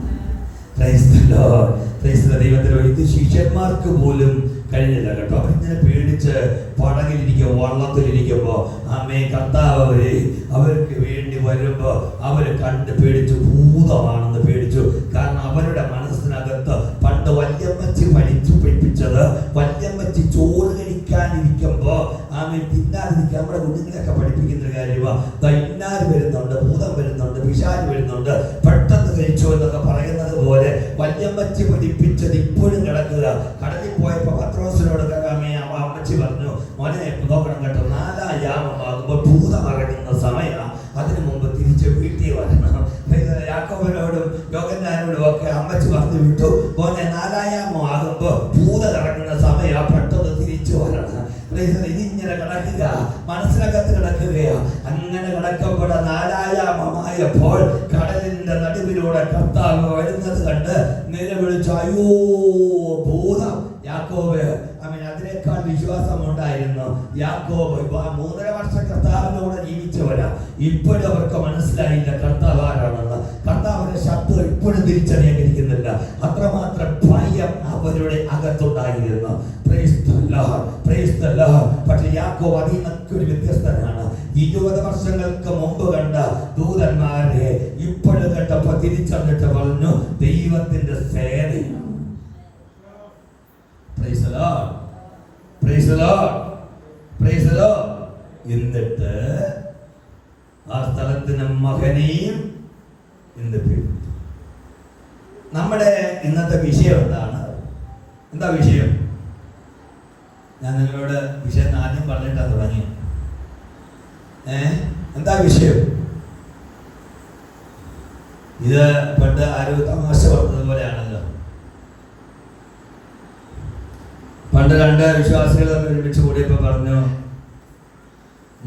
ദൈവത്തിനോ ഇത് ശിഷ്യന്മാർക്ക് പോലും കഴിഞ്ഞില്ല കേട്ടോ. അവരിങ്ങനെ പേടിച്ച് പടകിലിരിക്കുക, വള്ളത്തിലിരിക്കുമ്പോ അമ്മേ കർത്താവ് അവർക്ക് വേണ്ടി വരുമ്പോ അവര് കണ്ട് പേടിച്ചു. ഭൂതമാണെന്ന് പേടിച്ചു. കാരണം അവരുടെ മനസ്സിനകത്ത് പണ്ട് വല്യമ്മച്ചി പഠിപ്പിച്ചത്, വല്യമ്മച്ചി ചോറ് കഴിക്കാനിരിക്കുമ്പോ ആമേ തിന്നാതിരിക്കാൻ നമ്മുടെ കുഞ്ഞുങ്ങളെയൊക്കെ പഠിപ്പിക്കുന്ന കാര്യമാണ്. ഇന്നാര് വരുന്നുണ്ട്, ഭൂതം വരുന്നുണ്ട്, പിശാച് വരുന്നുണ്ട്, പെട്ടെന്ന് കഴിച്ചോ എന്നൊക്കെ പറയുന്നത് പോലെ വല്യമ്മച്ചി പഠിപ്പിച്ചത് ഇപ്പോഴും കിടക്കുക. കടലിൽ പോയപ്പോ പത്രോസിനോട് അമ്മച്ചി പറഞ്ഞു, മോനെ നോക്കണം കേട്ടോ, 4 യാമമാകുമ്പോൾ ഭൂതം ഇറങ്ങുന്ന സമയമാണ്, അതിനു മുമ്പ് തിരിച്ച് വീട്ടിൽ വരണം. യാക്കോബിനോടും യോഹന്നാനോടും ഒക്കെ അമ്മച്ചി പറഞ്ഞു വിട്ടു, മോനെ 4 യാമമാകുമ്പോ ഭൂതം ഇറങ്ങുന്ന സമയമാണ്, പെട്ടെന്ന് തിരിച്ചു വരണം. ഇതിങ്ങനെ കിടക്കുക, മനസ്സിനകത്ത് കിടക്കുകയാ. അങ്ങനെ കിടക്കുമ്പോൾ 4 യാമമായപ്പോൾ കടലിന്റെ നടുവിലൂടെ കർത്താവ് വരുന്നത് കണ്ട് നിലവിളിച്ചു, അയ്യോ ഭൂതം യാക്കോബ് അതിനേക്കാൾ വിശ്വാസം ഉണ്ടായിരുന്നു. യാക്കോബ് 3.5 വർഷം കർത്താവിനോട് ജീവിച്ചവരാ. ഇപ്പോഴും അവർക്ക് മനസ്സിലായില്ല കർത്താവ് ആരാണെന്ന്. കർത്താവിന്റെ ശബ്ദം ഇപ്പോഴും തിരിച്ചറിയാതിരിക്കുന്നില്ല. അത്രമാത്രം ഭയം അവരുടെ അകത്തുണ്ടായിരുന്നു. പക്ഷെ യാക്കോബ് അതിൽ നിന്നൊക്കെ ഒരു വ്യത്യസ്തനാണ്. 20 വർഷങ്ങൾക്ക് മുമ്പ് കണ്ട ദൂതന്മാരെ ഇപ്പോഴും കണ്ടപ്പോ തിരിച്ചറിഞ്ഞിട്ട് പറഞ്ഞു ദൈവത്തിന്റെ സേനയാണ്. Praise the Lord. Praise the Lord. Praise the Lord. എന്നിട്ട് ആ സ്ഥലത്തിന് മഹനീം എന്ന് പേര്. നമ്മുടെ ഇന്നത്തെ വിഷയം എന്താണ്? എന്താ വിഷയം? ഞാൻ നിങ്ങളോട് വിഷയം ആദ്യം പറഞ്ഞിട്ടാ തുടങ്ങി. എന്താ വിഷയം? ഇത് പണ്ട് ആരോ തമാശ പറഞ്ഞതുപോലെയാണല്ലോ. പണ്ട് 2 വിശ്വാസികൾ ഒരുമിച്ച് കൂടിയപ്പോൾ പറഞ്ഞു,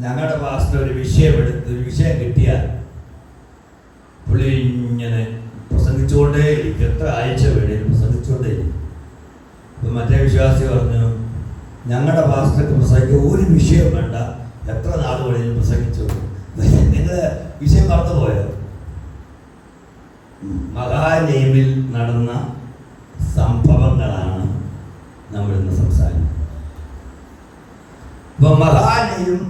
ഞങ്ങളുടെ പാസ്റ്റർ ഒരു വിഷയം കിട്ടിയാൽ പുള്ളി ഇങ്ങനെ പ്രസംഗിച്ചുകൊണ്ടേയിരിക്കും. എത്ര ആഴ്ച വേണേലും പ്രസംഗിച്ചുകൊണ്ടേയിരിക്കും. അപ്പം മറ്റേ വിശ്വാസി പറഞ്ഞു, ഞങ്ങളുടെ പാസ്റ്റർക്ക് പ്രസംഗിക്കാൻ ഒരു വിഷയം വേണ്ട, എത്ര നാൾ വേണേലും പ്രസംഗിച്ചു. നിങ്ങൾ വിഷയം മറന്നുപോയോ? മഹാനേമിൽ നടന്ന സംഭവങ്ങളാണ് നമ്മൾ ഇന്ന് സംസാരിക്കുന്നത്. ഇപ്പൊ മഹാനേം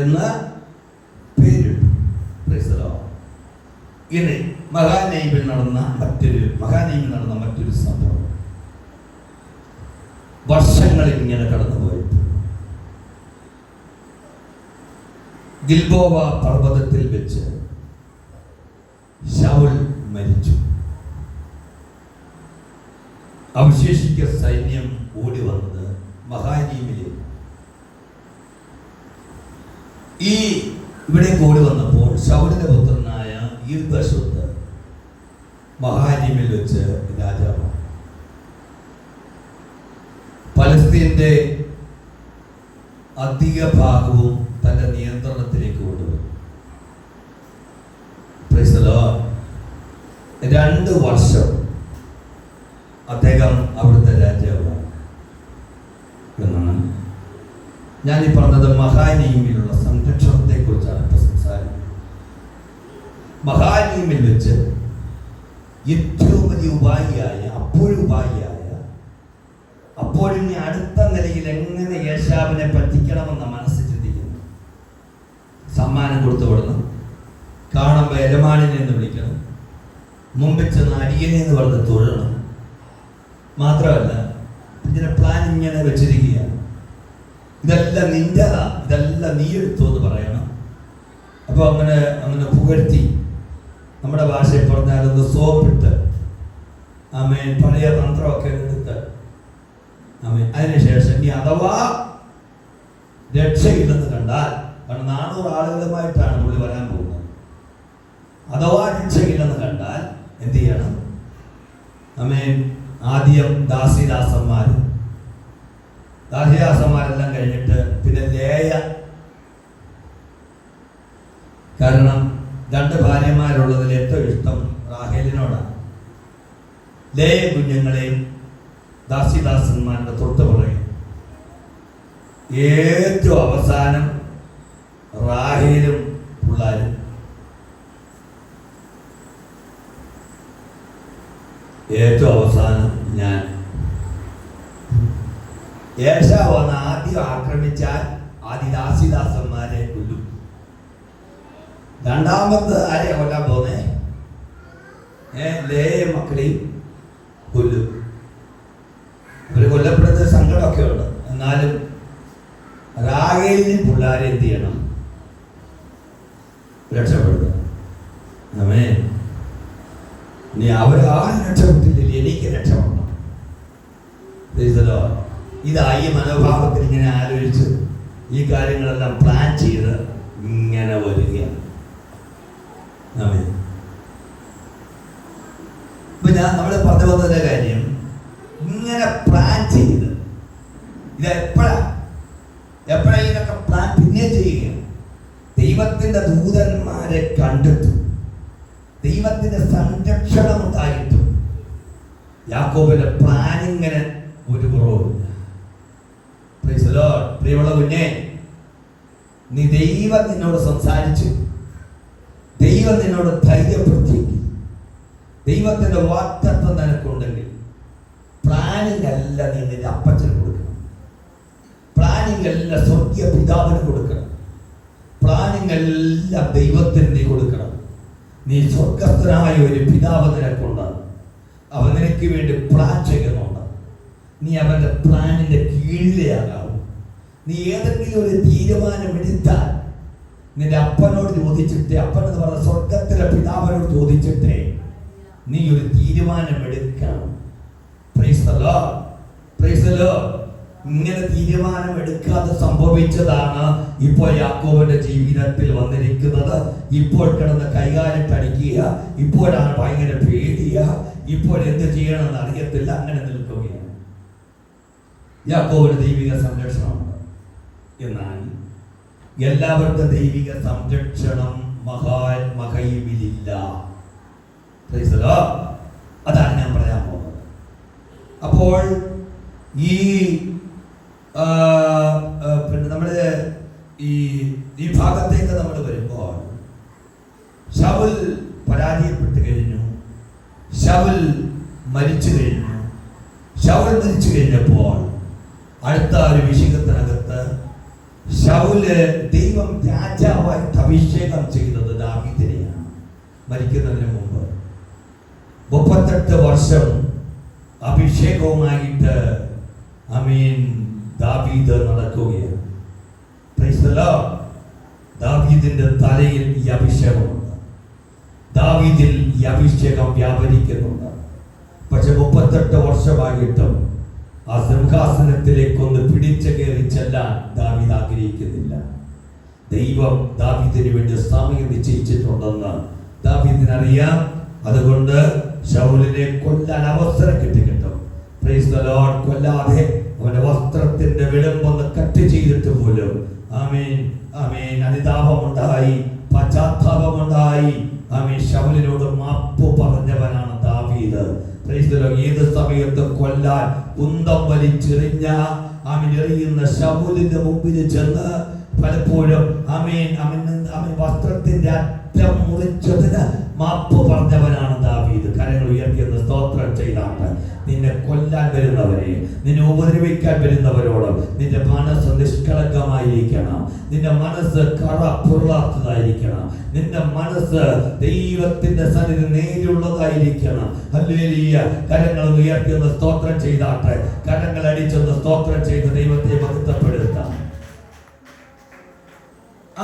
എന്ന് പേരിട്ടു. ഇനി മഹാനേമിൽ നടന്ന മറ്റൊരു സംഭവം. വർഷങ്ങൾ ഇങ്ങനെ കടന്നുപോയി. ഗിൽബോവ പർവ്വതത്തിൽ വെച്ച് ശൗൽ മരിച്ചു. അവശേഷിക്ക സൈന്യം ഓടി വന്നത് മഹാനീമിലെ. ഇവിടേക്ക് ഓടി വന്നപ്പോൾ ശൗലിന്റെ പുത്രനായ ഈർബശൂത്ത് മഹാനീമിൽ വെച്ച് രാജാവാണ്. പലസ്തീന്റെ അധിക ഭാഗവും തന്റെ നിയന്ത്രണത്തിലേക്ക് കൊണ്ടുവരും. 2 വർഷം അദ്ദേഹം അവിടുത്തെ രാജാവാണ് എന്നാണ്. ഞാനീ പറഞ്ഞത് മഹാനീമിലുള്ള സംരക്ഷണത്തെ കുറിച്ചാണ് ഇപ്പൊ സംസാരിക്കുന്നത്. മഹാനീമിൽ വെച്ച് ഏറ്റവും വലിയ ഉപായിയായ അപ്പോഴും അടുത്ത നിലയിൽ എങ്ങനെ യേശാവിനെ പറ്റിക്കണമെന്ന മനസ്സിൽ ചിന്തിക്കുന്നു. സമ്മാനം കൊടുത്തു വിടണം, കാണുമ്പോൾ യജമാനിനെ എന്ന് വിളിക്കണം, മുമ്പിൽ ചെന്ന് അടിയനെ എന്ന് പറഞ്ഞ് തൊഴണം. മാത്രമല്ല ഇതിന്റെ പ്ലാൻ ഇങ്ങനെ വെച്ചിരിക്കുകയാണ്. ഇതെല്ലാം നിന്റെതാ, ഇതെല്ലാം നീ എടുത്തു എന്ന് പറയണം. അപ്പൊ അങ്ങനെ പുകഴ്ത്തി, നമ്മുടെ ഭാഷയിൽ പറഞ്ഞാൽ ഒന്ന് സോപ്പിട്ട് പഴയ തന്ത്രമൊക്കെ എടുത്ത് അതിനുശേഷം ഇനി അഥവാ രക്ഷയില്ലെന്ന് കണ്ടാൽ, കാരണം 400 ആളുകളുമായിട്ടാണ് പുള്ളി വരാൻ പോകുന്നത്, അഥവാ രക്ഷയില്ലെന്ന് കണ്ടാൽ എന്ത് ചെയ്യണം? ആദ്യം ദാസിദാസന്മാരെല്ലാം കഴിഞ്ഞിട്ട് പിന്നെ ലേയ. കാരണം 2 ഭാര്യമാരുള്ളതിൽ ഏറ്റവും ഇഷ്ടം റാഹേലിനോടാണ്. ലേയ കുഞ്ഞുങ്ങളെയും ദാസിദാസന്മാരുടെ തൊട്ട് പറയും. ഏറ്റവും അവസാനം റാഹേലും പിള്ളാരും. ഏറ്റവും അവസാനം ഞാൻ. ഏശാവ് വന്ന് ആദ്യം ആക്രമിച്ചാൽ ആദ്യ ദാസിദാസന്മാരെ കൊല്ലും. രണ്ടാമത് ആരെയാ കൊല്ലാൻ പോന്നേ? ലേയ മക്കളെയും കൊല്ലും. ഇവര് കൊല്ലപ്പെടുന്ന സങ്കടമൊക്കെ ഉണ്ട്. എന്നാലും റാഹേലിനും പിള്ളാരെ എന്ത് ചെയ്യണം? രക്ഷപ്പെടുത്തുക. ഇനി അവരാരും രക്ഷപ്പെട്ടില്ല, എനിക്ക് രക്ഷപ്പെടണം. ഇതായി മനോഭാവത്തിൽ ഇങ്ങനെ ആലോചിച്ച് ഈ കാര്യങ്ങളെല്ലാം പ്ലാൻ ചെയ്ത് ഇങ്ങനെ വരികയാണ്. ഇപ്പൊ നമ്മൾ പറഞ്ഞു വന്നതിന്റെ കാര്യം, ഇങ്ങനെ പ്ലാൻ ചെയ്ത് ഇത് എപ്പോഴാ ഇതൊക്കെ പ്ലാൻ പിന്നെ ചെയ്യുകയാണ്? ദൈവത്തിന്റെ ദൂതന്മാരെ കണ്ടിട്ടും ദൈവത്തിന്റെ സംരക്ഷണം ഉണ്ടായിട്ടും യാക്കോബിന്റെ പ്ലാൻ ഇങ്ങനെ ഒരു കുറവുമില്ല. Price the Lord. പ്രിയമുള്ള കുഞ്ഞേ, നീ ദൈവം നിന്നോട് സംസാരിച്ചു, ദൈവം നിന്നോട് ധൈര്യപ്പെടുത്തി, ദൈവത്തിന്റെ വാഗ്ദത്തം നിനക്കുണ്ടെങ്കിൽ പ്ലാനിങ് അല്ല നീ നിന്റെ അപ്പച്ചന് കൊടുക്കണം, പ്ലാനിങ് അല്ല സ്വർഗീയ പിതാവിന് കൊടുക്കണം, പ്ലാനിങ് എല്ലാം ദൈവത്തിന് നീ കൊടുക്കണം. നീ സ്വർഗസ്ഥനായ ഒരു പിതാവ് നിനക്കുണ്ട്. അവൻ നിനക്ക് വേണ്ടി പ്ലാൻ ചെയ്യുന്നുണ്ട്. നീ അവന്റെ പ്ലാനിന്റെ കീഴിലെയാകാവും. നീ ഏതെങ്കിലും ഒരു തീരുമാനം എടുത്താൽ നിന്റെ അപ്പനോട് ചോദിച്ചിട്ടേ, അപ്പൻ എന്ന് പറഞ്ഞ സ്വർഗത്തിലെ പിതാവിനോട് ചോദിച്ചിട്ടേ നീ ഒരു തീരുമാനം എടുക്കണം. Price the Lord. Praise the Lord. ഇങ്ങനെ തീരുമാനം എടുക്കാതെ സംഭവിച്ചതാണ് ഇപ്പോൾ യാക്കോബിന്റെ ജീവിതത്തിൽ വന്നിരിക്കുന്നത്. ഇപ്പോൾ കിടന്ന് കൈകാലിട്ടടിക്കുക, ഇപ്പോഴാണ് ഭയങ്കര പേടിയ, ഇപ്പോൾ എന്ത് ചെയ്യണമെന്ന് അറിയത്തില്ല, അങ്ങനെ നിൽക്കുകയാണ്. യാക്കോബിന് ദൈവിക സംരക്ഷണമുണ്ട്, എന്നാൽ എല്ലാവർക്കും ദൈവിക സംരക്ഷണം മഹയിമിലില്ല. അതാണ് ഞാൻ പറയാൻ പോകുന്നത്. അപ്പോൾ ഈ പിന്നെ നമ്മള് ഈ ഭാഗത്തേക്ക് നമ്മൾ വരുമ്പോൾ ശൗൽ പരാജയപ്പെട്ട് കഴിഞ്ഞു, ശൗൽ മരിച്ചു കഴിഞ്ഞു. ശൗൽ മരിച്ചു കഴിഞ്ഞപ്പോൾ അടുത്ത ഒരു വിഷയത്തിനകത്ത് ശൗല് ദൈവം രാജാവായിട്ട് അഭിഷേകം ചെയ്തത് ദാവീദിനെയാണ്. മരിക്കുന്നതിന് മുമ്പ് 38 വർഷം അഭിഷേകവുമായിട്ട് ദാവീദ് നടക്കുകയാണ്. Price the Lord. ദാവീദിന്റെ തലയിൽ ഈ അഭിഷേകമുണ്ട്, ദാവീദിൽ ഈ അഭിഷേകം വ്യാപരിക്കുന്നുണ്ട്. പക്ഷെ 38 വർഷമായിട്ടും ആ സിംഹാസനത്തിലേക്കൊന്ന് പിടിച്ചു കയറി ചെല്ലാൻ ദാവീദ് ആഗ്രഹിക്കുന്നില്ല. ദൈവം ദാവീദിന് വേണ്ടി സമയം നിശ്ചയിച്ചിട്ടുണ്ടെന്ന് ദാവീദിനറിയാം. അതുകൊണ്ട് ശൗലിനെ കൊല്ലാൻ അവസരം കിട്ടും. Price the Lord. കൊല്ലാതെ അവന്റെ വസ്ത്രത്തിന്റെ വിടമ്പൊന്ന് കട്ട് ചെയ്തിട്ട് പോലും അനുതാപമുണ്ടായി, പശ്ചാത്താപമുണ്ടായി. ശൗലിനോട് മാപ്പ് പറഞ്ഞവനാണ് ദാവീദ്. Price the Lord. ഏത് സമയത്ത് കൊല്ലാൻ കുന്തം വലിച്ചെറിഞ്ഞ എറിയുന്ന ശൗലിന്റെ മുമ്പിൽ ചെന്ന് പലപ്പോഴും വസ്ത്രത്തിന്റെ അറ്റം മുറിച്ചതിന് മാപ്പ് പറഞ്ഞവനാണ് ദാവീദ്. കരങ്ങൾ ഉയർത്തിയെന്ന് സ്തോത്രം ചെയ്താണ്. നിന്നെ കൊല്ലാൻ വരുന്നവരെ, നിന്നെ ഉപദ്രവിക്കാൻ വരുന്നവരോട് നിന്റെ മനസ്സ് നിഷ്കളങ്കമായിരിക്കണം, നിന്റെ മനസ്സ് കറ പുറത്താത്തതായിരിക്കണം, നിന്റെ മനസ്സ് ദൈവത്തിന്റെ സന്നിധി നേരുള്ളതായിരിക്കണം. ഹല്ലേലൂയ. കരങ്ങൾ ഉയർത്തിയെന്ന് സ്തോത്രം ചെയ്താട്ടെ. കരങ്ങൾ അടിച്ചെന്ന് സ്തോത്രം ചെയ്ത് ദൈവത്തെ മഹത്വപ്പെടുത്താം.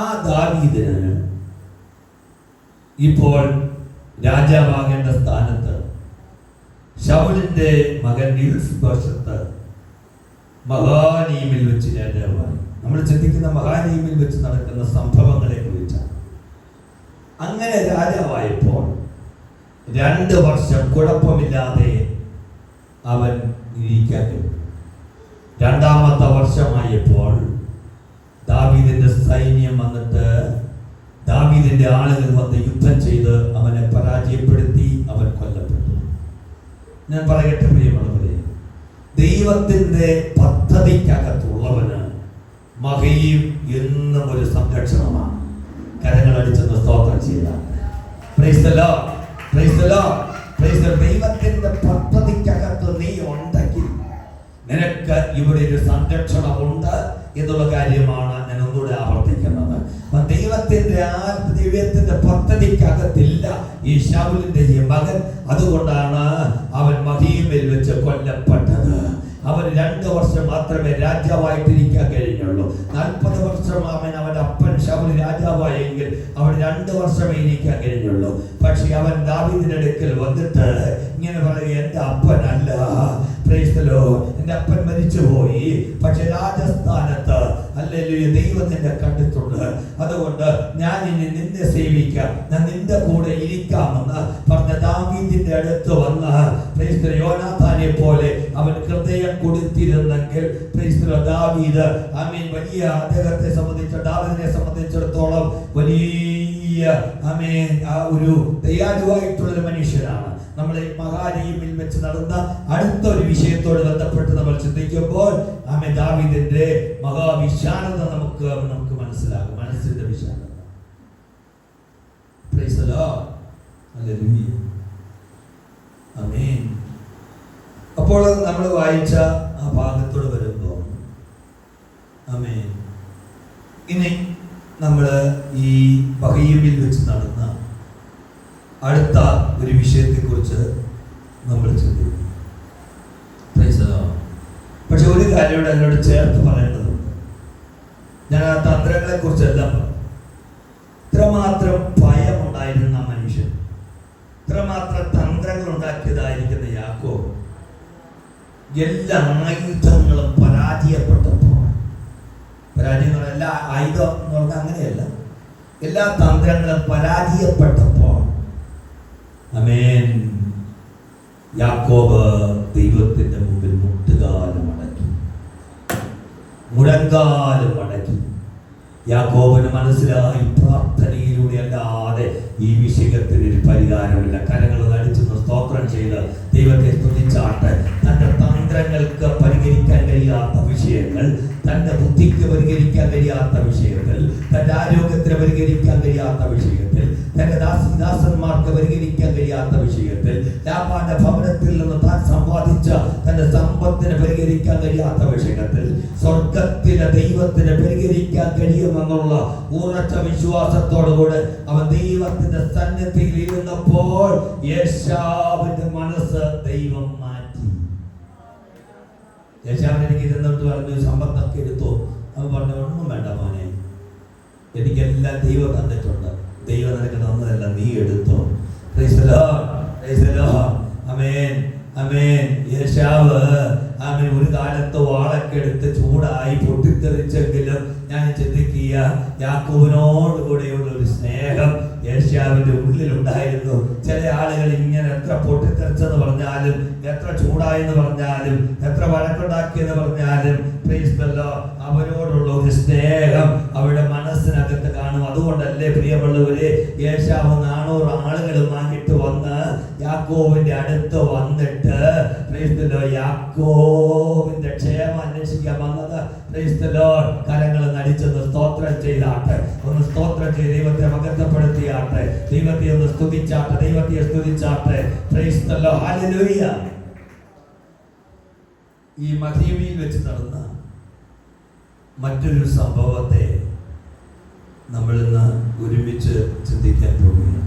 ആ ദാവീദിന് ഇപ്പോൾ രാജാവാകേണ്ട സ്ഥാനത്ത് ശൗലിന്റെ മകൻ ഇഷ്ബോശത്ത് മഹാനീമിൽ വെച്ച് രാജാവായി. നമ്മൾ ചിന്തിക്കുന്ന മഹാനീമിൽ വെച്ച് നടക്കുന്ന സംഭവങ്ങളെ കുറിച്ചാണ്. അങ്ങനെ രാജാവായപ്പോൾ 2 വർഷം കുഴപ്പമില്ലാതെ അവൻ ഇരിക്കാൻ കഴിഞ്ഞു. 2ാമത്തെ വർഷമായപ്പോൾ ദാവീദിന്റെ സൈന്യം വന്നിട്ട് ദാവീദിന്റെ ആളുകൾ വന്ന് യുദ്ധം ചെയ്ത് അവനെ പരാജയപ്പെടുത്തി. അവൻ കൊല്ലപ്പെട്ടു. ഞാൻ പറയട്ടെ പ്രിയമുള്ളവരെ, ദൈവത്തിന്റെ പദ്ധതിക്കകത്തുള്ളവന് മഹയും എന്നും ഒരു സംരക്ഷണമാണ്. കരങ്ങൾ അടിച്ചെന്ന് സ്തോത്രം ചെയ്താൽ price the Lord. Praise the Lord. Praise the Lord. ദൈവത്തിന്റെ പദ്ധതിക്കകത്ത് നീ ഉണ്ടെങ്കിൽ നിനക്ക് ഇവിടെ ഒരു സംരക്ഷണമുണ്ട് എന്നുള്ള കാര്യമാണ് ഞാൻ ഒന്നുകൂടെ ആവർത്തിക്കുന്നത്. ദൈവത്തിന്റെ പദ്ധതിക്കകത്തില്ല ഈ ശൗലിന്റെ ഈ മകൻ. അതുകൊണ്ടാണ് അവൻ മഹീമിൽ വെച്ച് കൊല്ലപ്പെട്ടത്. അവൻ 2 വർഷം മാത്രമേ രാജാവായിട്ടിരിക്കാൻ കഴിഞ്ഞുള്ളൂ. 40 വർഷം അവന്റെ അപ്പൻ ശൗൽ രാജാവായെങ്കിൽ അവൻ 2 വർഷമേ ഇരിക്കാൻ കഴിഞ്ഞുള്ളൂ. പക്ഷെ അവൻ ദാവീദിന്റെ അടുക്കൽ വന്നിട്ട് ഇങ്ങനെ പറയുക, എന്റെ അപ്പനല്ല, പ്രൈസ് ദി ലോർഡ്, എന്റെ അപ്പൻ മരിച്ചുപോയി, പക്ഷെ രാജസ്ഥാനത്ത് ഹല്ലേലൂയ ദൈവം നിന്നെ കണ്ടിട്ടുണ്ട്. അതുകൊണ്ട് ഞാൻ ഇനി നിന്നെ സേവിക്കാം, ഞാൻ നിന്റെ കൂടെ ഇരിക്കാമെന്ന് പറഞ്ഞ ദാവീദിന്റെ അടുത്ത് വന്ന് പ്രൈസ് ദി ലോർഡ് യോനാഥാനെ പോലെ അവൻ ഹൃദയം കൊടുത്തിരുന്നെങ്കിൽ പ്രൈസ് ദി ലോർഡ് ദാവീദ് വലിയ അദ്ദേഹത്തെ ദാവീദിനെ സംബന്ധിച്ചിടത്തോളം വലിയ ഒരു ദയാലുവായിട്ടുള്ളൊരു മനുഷ്യനാണ്. നമ്മൾ മഹാനീമിൽ വെച്ച് നടന്ന അടുത്ത ഒരു വിഷയത്തോട് ബന്ധപ്പെട്ട് നമ്മൾ ചിന്തിക്കുമ്പോൾ ദാവീദിന്റെ മഹാവിശാലത നമുക്ക് മനസ്സിലാകും. മനസ്സിന്റെ വിശാലത. Price the Lord. ഹല്ലേലൂയ. ആമേൻ. അപ്പോൾ നമ്മൾ വായിച്ച ആ ഭാഗത്തോട് വരുമ്പോൾ ആമേൻ, ഇനി നമ്മൾ ഈ ബഹീമിൽ വെച്ച് നടന്ന അടുത്ത ഒരു വിഷയത്തെക്കുറിച്ച് നമ്മൾ ചിന്തിക്കും. പക്ഷെ ഒരു കാര്യം എന്നോട് ചേർത്ത് പറയേണ്ടതുണ്ട്. ഞാൻ ആ തന്ത്രങ്ങളെ കുറിച്ചെല്ലാം പറഞ്ഞു. ഇത്രമാത്രം ഭയമുണ്ടായിരുന്ന മനുഷ്യൻ, ഇത്രമാത്രം തന്ത്രങ്ങൾ ഉണ്ടാക്കിയതായിരിക്കുന്ന യാക്കോബ് എല്ലാ ആയുധങ്ങളും പരാജയപ്പെട്ടപ്പോൾ, പരാജയം എന്ന് പറഞ്ഞാൽ എല്ലാ ആയുധം എന്ന് പറഞ്ഞാൽ അങ്ങനെയല്ല, എല്ലാ തന്ത്രങ്ങളും പരാജയപ്പെട്ടപ്പോൾ ആമേൻ, യാക്കോബ് ദൈവത്തിന്റെ മുമ്പിൽ മുട്ടുകാലം മടക്കി, മുഴങ്കാലം മടക്കി. യാക്കോബിന് മനസ്സിലായി, പ്രാർത്ഥനയിലൂടെ അല്ലാതെ ഈ വിഷയത്തിന് ഒരു പരിഹാരമില്ല. കരങ്ങൾ അടിച്ചു സ്തോത്രം ചെയ്ത് ദൈവത്തെ സ്തുതിച്ചാട്ട് തന്റെ തന്ത്രങ്ങൾക്ക് പരിഹരിക്കാൻ കഴിയാത്ത വിഷയങ്ങൾ, തന്റെ ബുദ്ധിക്ക് പരിഹരിക്കാൻ കഴിയാത്ത വിഷയത്തിൽ, തന്റെ ആരോഗ്യത്തിന് പരിഹരിക്കാൻ കഴിയാത്ത വിഷയത്തിൽ, തന്റെ ദാസന്മാർക്ക് പരിഹരിക്കാൻ കഴിയാത്ത വിഷയത്തിൽ, ലാബാന്റെ ഭവനത്തിൽ നിന്ന് താൻ സമ്പാദിച്ച തന്റെ സമ്പത്തിന് പരിഹരിക്കാൻ കഴിയാത്ത വിഷയത്തിൽ സ്വർഗത്തിലെ ദൈവത്തിന് പരിഹരിക്കാൻ കഴിയുമെന്നുള്ള ഉറച്ച വിശ്വാസത്തോടുകൂടെ അവൻ ദൈവത്തിന്റെ സന്നിധിയിൽ ഇരുന്നപ്പോൾ യേശാവിന്റെ മനസ്സ് ദൈവം മാറ്റി. യേശാവിന് എനിക്ക് ഇരുന്നിട്ട് പറഞ്ഞു, സമ്പത്തൊക്കെ എടുത്തോ? അവൻ പറഞ്ഞു, ഒന്നും വേണ്ട മോനെ, എനിക്കെല്ലാം ദൈവം തന്നിട്ടുണ്ട്, ദൈവം നിനക്ക് തന്നതല്ല, നീ എടുത്തോ. Praise the Lord. Praise the Lord. Amen. Amen. യേശാവ് ആമേൻ ഒരു കാലത്ത് വാളൊക്കെ എടുത്ത് ചൂടായി പൊട്ടിത്തെറിച്ചെങ്കിലും ഞാൻ ചിന്തിക്കുക, യാക്കോബിനോട് കൂടെയുള്ള ഒരു സ്നേഹം യേശാവിന്റെ ഉള്ളിലുണ്ടായിരുന്നു. ചില ആളുകൾ ഇങ്ങനെ എത്ര പൊട്ടിത്തെറിച്ചെന്ന് പറഞ്ഞാലും, എത്ര ചൂടായെന്ന് പറഞ്ഞാലും, എത്ര വഴക്കുണ്ടാക്കിയെന്ന് പറഞ്ഞാലും, പ്രൈസ് ദി ലോർഡ്, അവരോടുള്ള ഒരു സ്നേഹം അവരുടെ മനസ്സിനകത്ത് കാണും. അതുകൊണ്ടല്ലേ പ്രിയമുള്ളവരെ, യേശാവ് 400 ആളുകളുമായിട്ട് വന്ന് യാക്കോബിന്റെ അടുത്ത് വന്നിട്ട് പ്രൈസ് ദി ലോർഡ് യാക്കോബിന്റെ ക്ഷേമം അന്വേഷിക്കാൻ വന്നത്. Price the Lord. കരങ്ങൾ നടിച്ചൊന്ന് സ്തോത്രം ചെയ്താട്ടെ, ഒന്ന് സ്തോത്രം ചെയ്ത് ദൈവത്തെ മഹത്വപ്പെടുത്തിയാട്ടെ, ദൈവത്തെ ഒന്ന് സ്തുതിച്ചാട്ടെ, ദൈവത്തെ സ്തുതിച്ചാട്ടെ. Praise the Lord. ഹല്ലേലൂയ. ഈ മഹീമിൽ വെച്ച് നടന്ന മറ്റൊരു സംഭവത്തെ നമ്മൾ ഇന്ന് ഒരുമിച്ച് ചിന്തിക്കാൻ പോവുകയാണ്.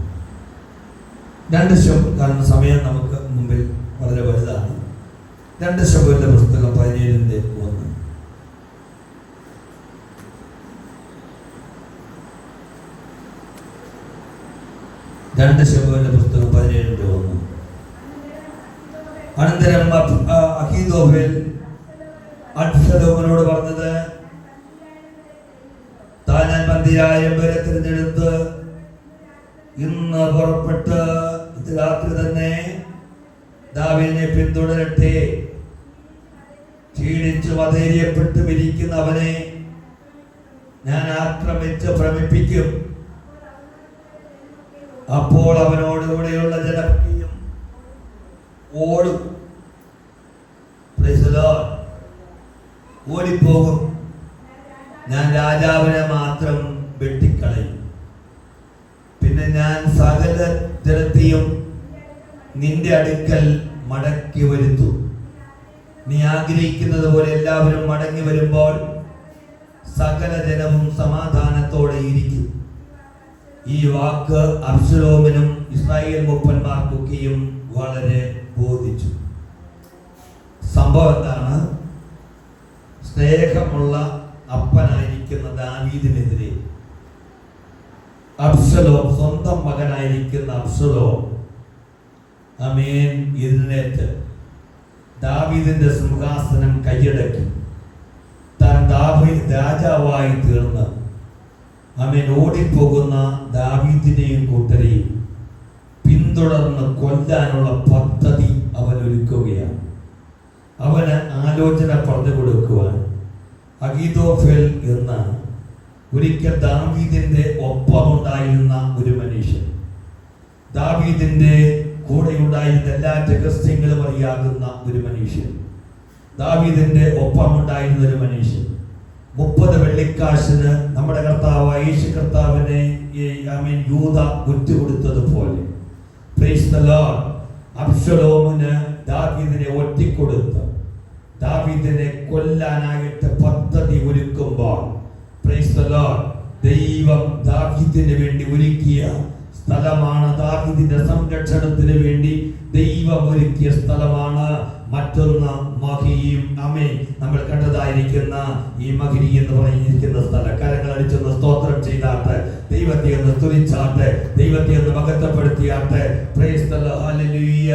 2 ശമൂവേൽ, കാരണം സമയം നമുക്ക് മുമ്പിൽ വളരെ വലുതാണ്. 2 ശമൂവേലിന്റെ പുസ്തകം 17:1. 2 ശമൂവേലിന്റെ പുസ്തകം 17:1. അനന്തരം അഹീതോഫേൽ അബ്ശലോമിനോട് പറഞ്ഞത്, താൻ 50,000 പേരെ തിരഞ്ഞെടുത്ത് ഇന്ന് പുറപ്പെട്ട് ഇത് രാത്രി തന്നെ ദാവീദിനെ പിന്തുടരട്ടെ. ക്ഷീണിച്ച് വധേര്യപ്പെട്ട് വിരിക്കുന്നവനെ ഞാൻ ആക്രമിച്ച് ഭ്രമിപ്പിക്കും. അപ്പോൾ അവനോടുകൂടെയുള്ള ജനപ്രിയം ഓടും. Praise the Lord. ഓടിപ്പോകും. ഞാൻ രാജാവിനെ മാത്രം വെട്ടിക്കളയും. പിന്നെ ഞാൻ സകല ജനത്തെയും നിന്റെ അടുക്കൽ മടക്കി വരുത്തും. നീ ആഗ്രഹിക്കുന്നത് പോലെ എല്ലാവരും മടങ്ങി വരുമ്പോൾ സകല ജനവും സമാധാനത്തോടെ ഇരിക്കും. ഈ വാക്ക് അബ്ശലോമിനും ഇസ്രായേൽ മൂപ്പന്മാർക്കൊക്കെയും വളരെ ബോധിച്ചു. സംഭവം എന്താണ്? സ്നേഹമുള്ള അപ്പനായിരിക്കുന്ന ദാവീദിനെതിരെ അബ്ശലോം, സ്വന്തം മകനായിരിക്കുന്ന അബ്ശലോം ആമേൻ എഴുന്നേറ്റ് ദാവീദിന്റെ സിംഹാസനം കൈയടക്കി താൻ ദാവീദ് രാജാവായി തീർന്ന് ആമേൻ ഓടിപ്പോകുന്ന ദാവീദിനെയും കൂട്ടരെയും പിന്തുടർന്ന് കൊല്ലാനുള്ള പദ്ധതി അവൻ ഒരുക്കുകയാണ്. അവന് ആലോചന പറഞ്ഞു കൊടുക്കുവാൻ അഹീതോഫേൽ എന്ന ഒരിക്കൽ ദാവീദിന്റെ ഒപ്പമുണ്ടായിരുന്ന ഒരു മനുഷ്യൻ, ദാവീദിന്റെ കൂടെ ഉണ്ടായിരുന്ന എല്ലാ രഹസ്യങ്ങളും അറിയാകുന്ന ഒരു മനുഷ്യൻ, ദാവീദിന്റെ ഒപ്പമുണ്ടായിരുന്ന ഒരു മനുഷ്യൻ. 30 വെള്ളിക്കാശിന് നമ്മുടെ കർത്താവായ യേശു കർത്താവിനെ യൂദ വിറ്റുകൊടുത്തതുപോലെ പ്രൈസ് ദി ലോർഡ് അബ്ശലോമിന് ദാവീദിനെ ഒറ്റിക്കൊടുത്ത് ദാവീദിനെ കൊല്ലാനായിട്ട് പദ്ധതി ഒരുക്കുമ്പോൾ പ്രൈസ് ദി ലോർഡ് ദൈവം ദാവീദിന് വേണ്ടി ഒരുക്കിയ സ്ഥലമാണ്, ദാവീദിന്റെ സംരക്ഷണത്തിന് വേണ്ടി ദൈവം ഒരുക്കിയ സ്ഥലമാണ്. മറ്റൊന്ന് മഹിയും അമേ നമ്മൾ കണ്ടതായിരിക്കുന്ന ഈ മഹിരി എന്ന് പറഞ്ഞിരിക്കുന്ന സ്ഥലം. കരങ്ങൾ അടിച്ചൊന്ന് സ്തോത്രം ചെയ്താട്ടെ, ദൈവത്തെ ഒന്ന് സ്തുതിച്ചാട്ടെ, ദൈവത്തെ ഒന്ന് മഹത്വപ്പെടുത്തിയാട്ടെ. പ്രൈസ് ദി ലോർഡ്, ഹല്ലേലൂയ,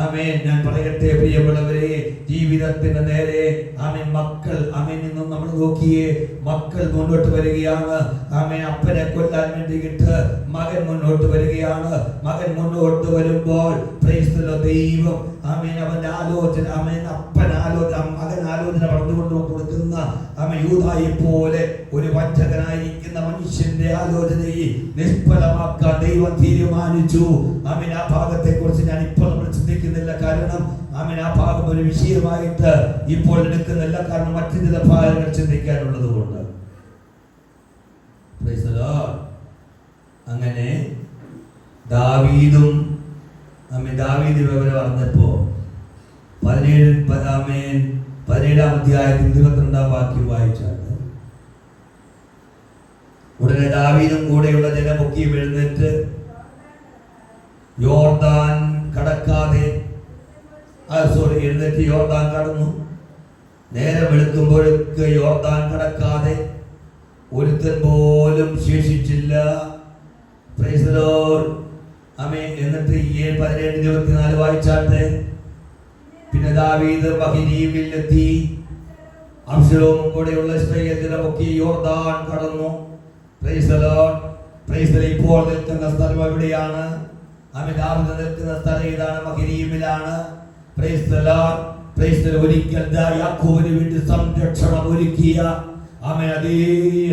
ആമേൻ. ഞാൻ പറയട്ടെ പ്രിയമുള്ളവരെ, ജീവിതത്തിന് നേരെ ആമേൻ മക്കൾ ആമേൻ ഇന്നും നമ്മൾ നോക്കിയേ, മക്കൾ മുന്നോട്ട് വരികയാണ്. ആമേൻ അപ്പനെ കൊല്ലാൻ വേണ്ടിയിട്ട് മകൻ മുന്നോട്ട് വരികയാണ്. മകൻ മുന്നോട്ട് വരുമ്പോൾ പ്രൈസ് ദി ലോർഡ് ദൈവം ആമേൻ അവന്റെ ആലോചന ആമേൻ അപ്പൻ ആലോചന മകൻ ആലോചന പറഞ്ഞുകൊണ്ട് കൊടുക്കുന്ന ആമേൻ യൂദായെ പോലെ ഒരു വഞ്ചകനായിരിക്കുന്ന മനുഷ്യന്റെ ആലോചനയെ നിഷ്ഫലമാക്കാൻ ദൈവം തീരുമാനിച്ചു. ആമേൻ ആ ഭാഗത്തെ കുറിച്ച് ഞാൻ ഇപ്പോൾ നമ്മൾ ചിന്തിക്കുന്നില്ല, കാരണം ആമേൻ ആ ഭാഗം ഒരു വിഷയമായിട്ട് ഇപ്പോൾ എടുക്കുന്നില്ല, കാരണം മറ്റു ചില ഭാഗങ്ങൾ ചിന്തിക്കാനുള്ളത് കൊണ്ട്. അങ്ങനെ ദാവീദും ദാവീദ് വിവരം അറിഞ്ഞപ്പോ 17-ാം അധ്യായത്തിൽ 22-ാം വാക്യം വായിച്ചാണ്, ഉടനെ ദാവീദും കൂടെയുള്ള ജനമൊക്കെയും എഴുന്നേറ്റ് യോർദാൻ കടക്കാതെ എഴുന്നേറ്റ് യോർദാൻ കടന്നു. നേരം വെളുക്കുമ്പോഴേക്ക് യോർദാൻ കടക്കാതെ ഒരുത്തൻ പോലും ശേഷിച്ചില്ല. പ്രൈസ് ദി ലോർഡ്, ആമേൻ. എന്നിട്ട് 17-24 വായിച്ചാട്ടെ. പിന്നെ ദാവീദ് മഹിരീമിലെത്തി, അബ്ശലോമും കൂടെയുള്ള ഇസ്രായേൽ ജനമൊക്കെ യോർദാൻ കടന്നു. Praise the Lord, praise the Lord. ഇപ്പോൾ നിൽക്കുന്ന സ്ഥലം എവിടെയാണ്? ആമേൻ. ദാവീദ് നിൽക്കുന്ന സ്ഥലം ഇതാണ്, മഹിരീമിലാണ്. Praise the Lord, praise the Lord. ഒരിക്കൽ യാക്കോബിന് വേണ്ടി സംരക്ഷണം ഒരുക്കിയ ആമേൻ അതേ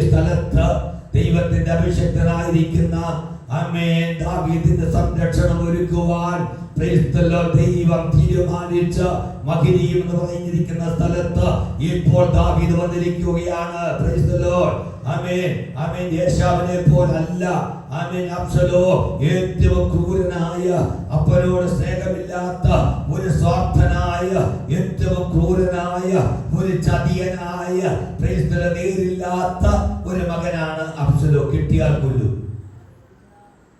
സ്ഥലത്ത് ദൈവത്തിന്റെ അഭിഷക്തനായിരിക്കുന്ന ആമേൻ ദാവീദിന്റെ സംരക്ഷണം ഒരുക്കുവാൻ പ്രൈസ് ദി ലോർഡ് ദൈവം തീരുമാനിച്ച മഹിരീം എന്ന് പറഞ്ഞിരിക്കുന്ന സ്ഥലത്ത് ഇപ്പോൾ ദാവീദ് വന്നിരിക്കുകയാണ്. പ്രൈസ് ദി ലോർഡ്, ആമേൻ, ആമേൻ. യേശാവിനെ പോലല്ല ആമേൻ അബ്ശലോം ഏറ്റവും ക്രൂരനായ, അപ്പനോട് സ്നേഹമില്ലാത്ത, ഒരു സ്വാർത്ഥനായ, ഏറ്റവും ക്രൂരനായ, ഒരു ചതിയനായ, പ്രൈസ് ദി ലോർഡ് നേരില്ലാത്ത ഒരു മകനാണ് അബ്ശലോം. കിട്ടിയാൽ കൊല്ലും.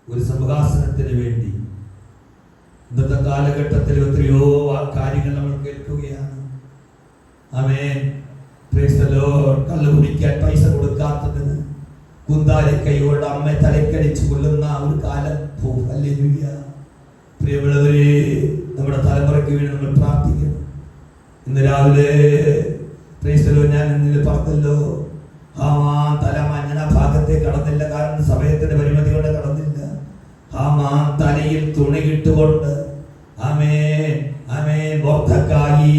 ഒരു സിംഹാസനത്തിന് വേണ്ടി ഇന്നത്തെ കാലഘട്ടത്തിൽ എത്രയോ കാര്യങ്ങൾ നമ്മൾ കേൾക്കുകയാണ്. ആമേൻ, പ്രൈസ് ദി ലോർഡ്. കള്ളു കുടിക്കാൻ പൈസ കൊടുക്കാത്തതിന് കുന്താലിക്കൈയോട് അമ്മ തലക്കടിച്ച് കൊല്ലുന്ന ഒരു കാലം. ഹല്ലേലൂയ. പ്രിയമുള്ളവരെ, നമ്മുടെ തലമുറയ്ക്ക് വേണ്ടി നമ്മൾ പ്രാർത്ഥിക്കണം. ഇന്ന് രാവിലെ പ്രൈസ് ദി ലോർഡ് ഞാൻ ഇന്നലെ പറഞ്ഞല്ലോ, ഹാമാൻ തല മഞ്ഞന ഭാഗത്തെ കടന്നില്ല, കാരണം സമയത്തിന്റെ പരിമിതി കൊണ്ട് കടന്നില്ല. ഹാമാൻ തലയിൽ തുണിയിട്ടുകൊണ്ട് ആമേൻ, ആമേൻ, മൊർദെഖായി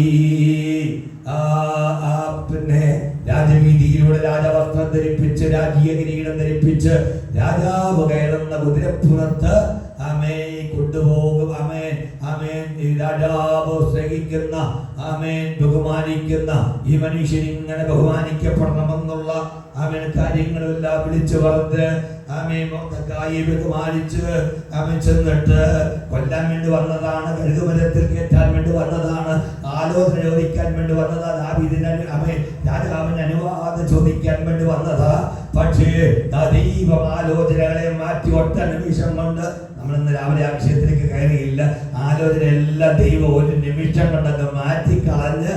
പിന്നെ രാജവീതിയിലൂടെ രാജവസ്ത്രം ധരിപ്പിച്ച്, രാജീയ കിരീടം ധരിപ്പിച്ച്, രാജാവ് കയറുന്ന കുതിരപ്പുറത്ത് ആമേൻ കൊണ്ടുപോകും. ആമേൻ, ആമേൻ. രാജാവ് സ്നേഹിക്കുന്ന, ആമേൻ, ബഹുമാനിക്കുന്ന ഈ മനുഷ്യൻ ഇങ്ങനെ ബഹുമാനിക്കപ്പെടണമെന്നുള്ള ആമേൻ കാര്യങ്ങളെല്ലാം വിളിച്ചു പറഞ്ഞ് ആമേൻ മൊർദെഖായിയെ ബഹുമാനിച്ച് ആമേൻ ചെന്നിട്ട് കൊല്ലാൻ വേണ്ടി വന്നതാണ്, കഴുകുമരത്തിൽ കയറ്റാൻ വേണ്ടി വന്നതാണ്, ആലോചന ചോദിക്കാൻ വേണ്ടി വന്നതാ, ദാവീദിന് ആമേൻ രാജാവിന് അനുവാദം ചോദിക്കാൻ വേണ്ടി വന്നതാ. പക്ഷേ ദൈവം ആലോചനകളെ മാറ്റി ഒറ്റ നിമിഷം കൊണ്ട്, നമ്മളിന്ന് രാവിലെ ആ വിഷയത്തിലേക്ക് കയറിയില്ല, ആലോചന എല്ലാം ദൈവം ഒരു നിമിഷം കൊണ്ടൊക്കെ മാറ്റിക്കളഞ്ഞ്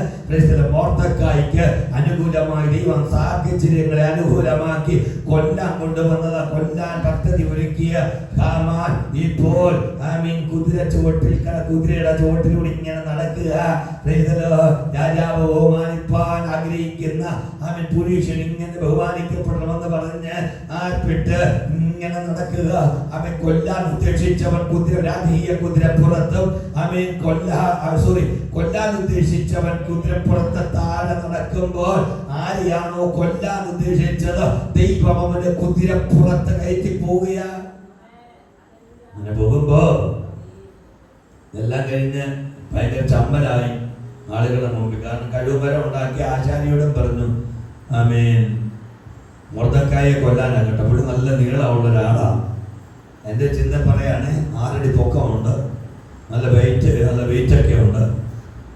മൊർദെഖായിക്ക് അനുകൂലമായി ദൈവം സാഹചര്യങ്ങളെ അനുകൂലമാക്കി കൊല്ലാൻ കൊണ്ടുവന്നതാ. കൊല്ലാൻ പദ്ധതി ഒരുക്കിയ ഹാമാൻ ഇപ്പോൾ ആമീൻ കുതിരയുടെ ചുവട്ടിലൂടെ ഇങ്ങനെ നടക്കുക. രാജാവ് ബഹുമാനിപ്പാൻ ആഗ്രഹിക്കുന്ന ആമീൻ പുരുഷൻ ഇങ്ങനെ ബഹുമാനിക്കപ്പെടണമെന്ന് പറഞ്ഞ് ആർപ്പിട്ട് ഇങ്ങനെ നടക്കുക. അവൻ കൊല്ലാൻ ഉദ്ദേശിച്ചവൻ രാജീയ കുതിരപ്പുറത്തും ആമീൻ കൊല്ലാൻ ഉദ്ദേശിച്ചവൻ കുതിരപ്പുറത്ത് താഴെ നടക്കുമ്പോൾ ആരെയാണോ കൊല്ലാൻ ഉദ്ദേശിച്ചത് ദൈവം അവന്റെ കുതിരപ്പുറത്ത് കയറ്റി പോവുകയാണ്. അങ്ങനെ പോകുമ്പോ ഇതെല്ലാം കഴിഞ്ഞ് ഭയങ്കര ചമ്മലായി ആളുകളുടെ മുമ്പിൽ. കാരണം കഴുമരം ഉണ്ടാക്കി ആശാരിയോടും പറഞ്ഞു, ആമേൻ, മൊർദെഖായിയെ കൊല്ലാനാണ് കേട്ടോ. അപ്പോൾ നല്ല നീളമുള്ള ഒരാളാണ്. എൻ്റെ ചിന്ത പറയാണ്, 6 അടി പൊക്കമുണ്ട്, നല്ല വെയിറ്റൊക്കെ ഉണ്ട്.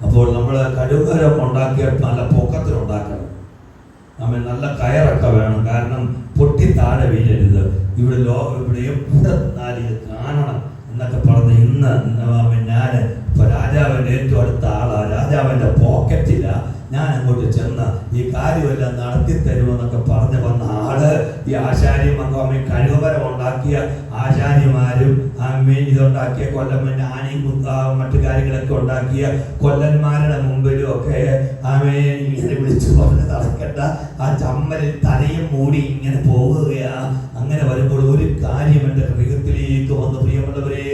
അപ്പോൾ നമ്മൾ കഴുമരം ഉണ്ടാക്കിയിട്ട് നല്ല പൊക്കത്തിലുണ്ടാക്കണം. ആമേൻ, നല്ല കയറൊക്കെ വേണം, കാരണം പൊട്ടി താഴെ വീഴരുത്. ഇവിടെ എവിടെ നിന്നാലും ഇത് കാണണം എന്നൊക്കെ പറഞ്ഞ് ഇന്ന് ഞാൻ ഇപ്പോൾ രാജാവിൻ്റെ ഏറ്റവും അടുത്ത ആളാണ്, രാജാവിൻ്റെ പോക്കറ്റില്ല. ഞാൻ അങ്ങോട്ട് ചെന്ന് ഈ കാര്യമെല്ലാം നടത്തി തരുമെന്നൊക്കെ പറഞ്ഞ് വന്ന ആള് ഈ ആശാരിയും അമ്മ കഴുമരം ഉണ്ടാക്കിയ ആശാരിമാരും ഇതുണ്ടാക്കിയ ആനയും മറ്റു കാര്യങ്ങളൊക്കെ ഉണ്ടാക്കിയ കൊല്ലന്മാരുടെ മുമ്പിലും ഒക്കെ ഇങ്ങനെ വിളിച്ചു പറഞ്ഞ് നടക്കേണ്ട ആ ചമ്മലിൽ തലയും മൂടി ഇങ്ങനെ പോവുകയാ. അങ്ങനെ വരുമ്പോൾ ഒരു കാര്യം എൻ്റെ ഹൃദയത്തിലേക്ക് വന്ന്, പ്രിയമുള്ളവരെ,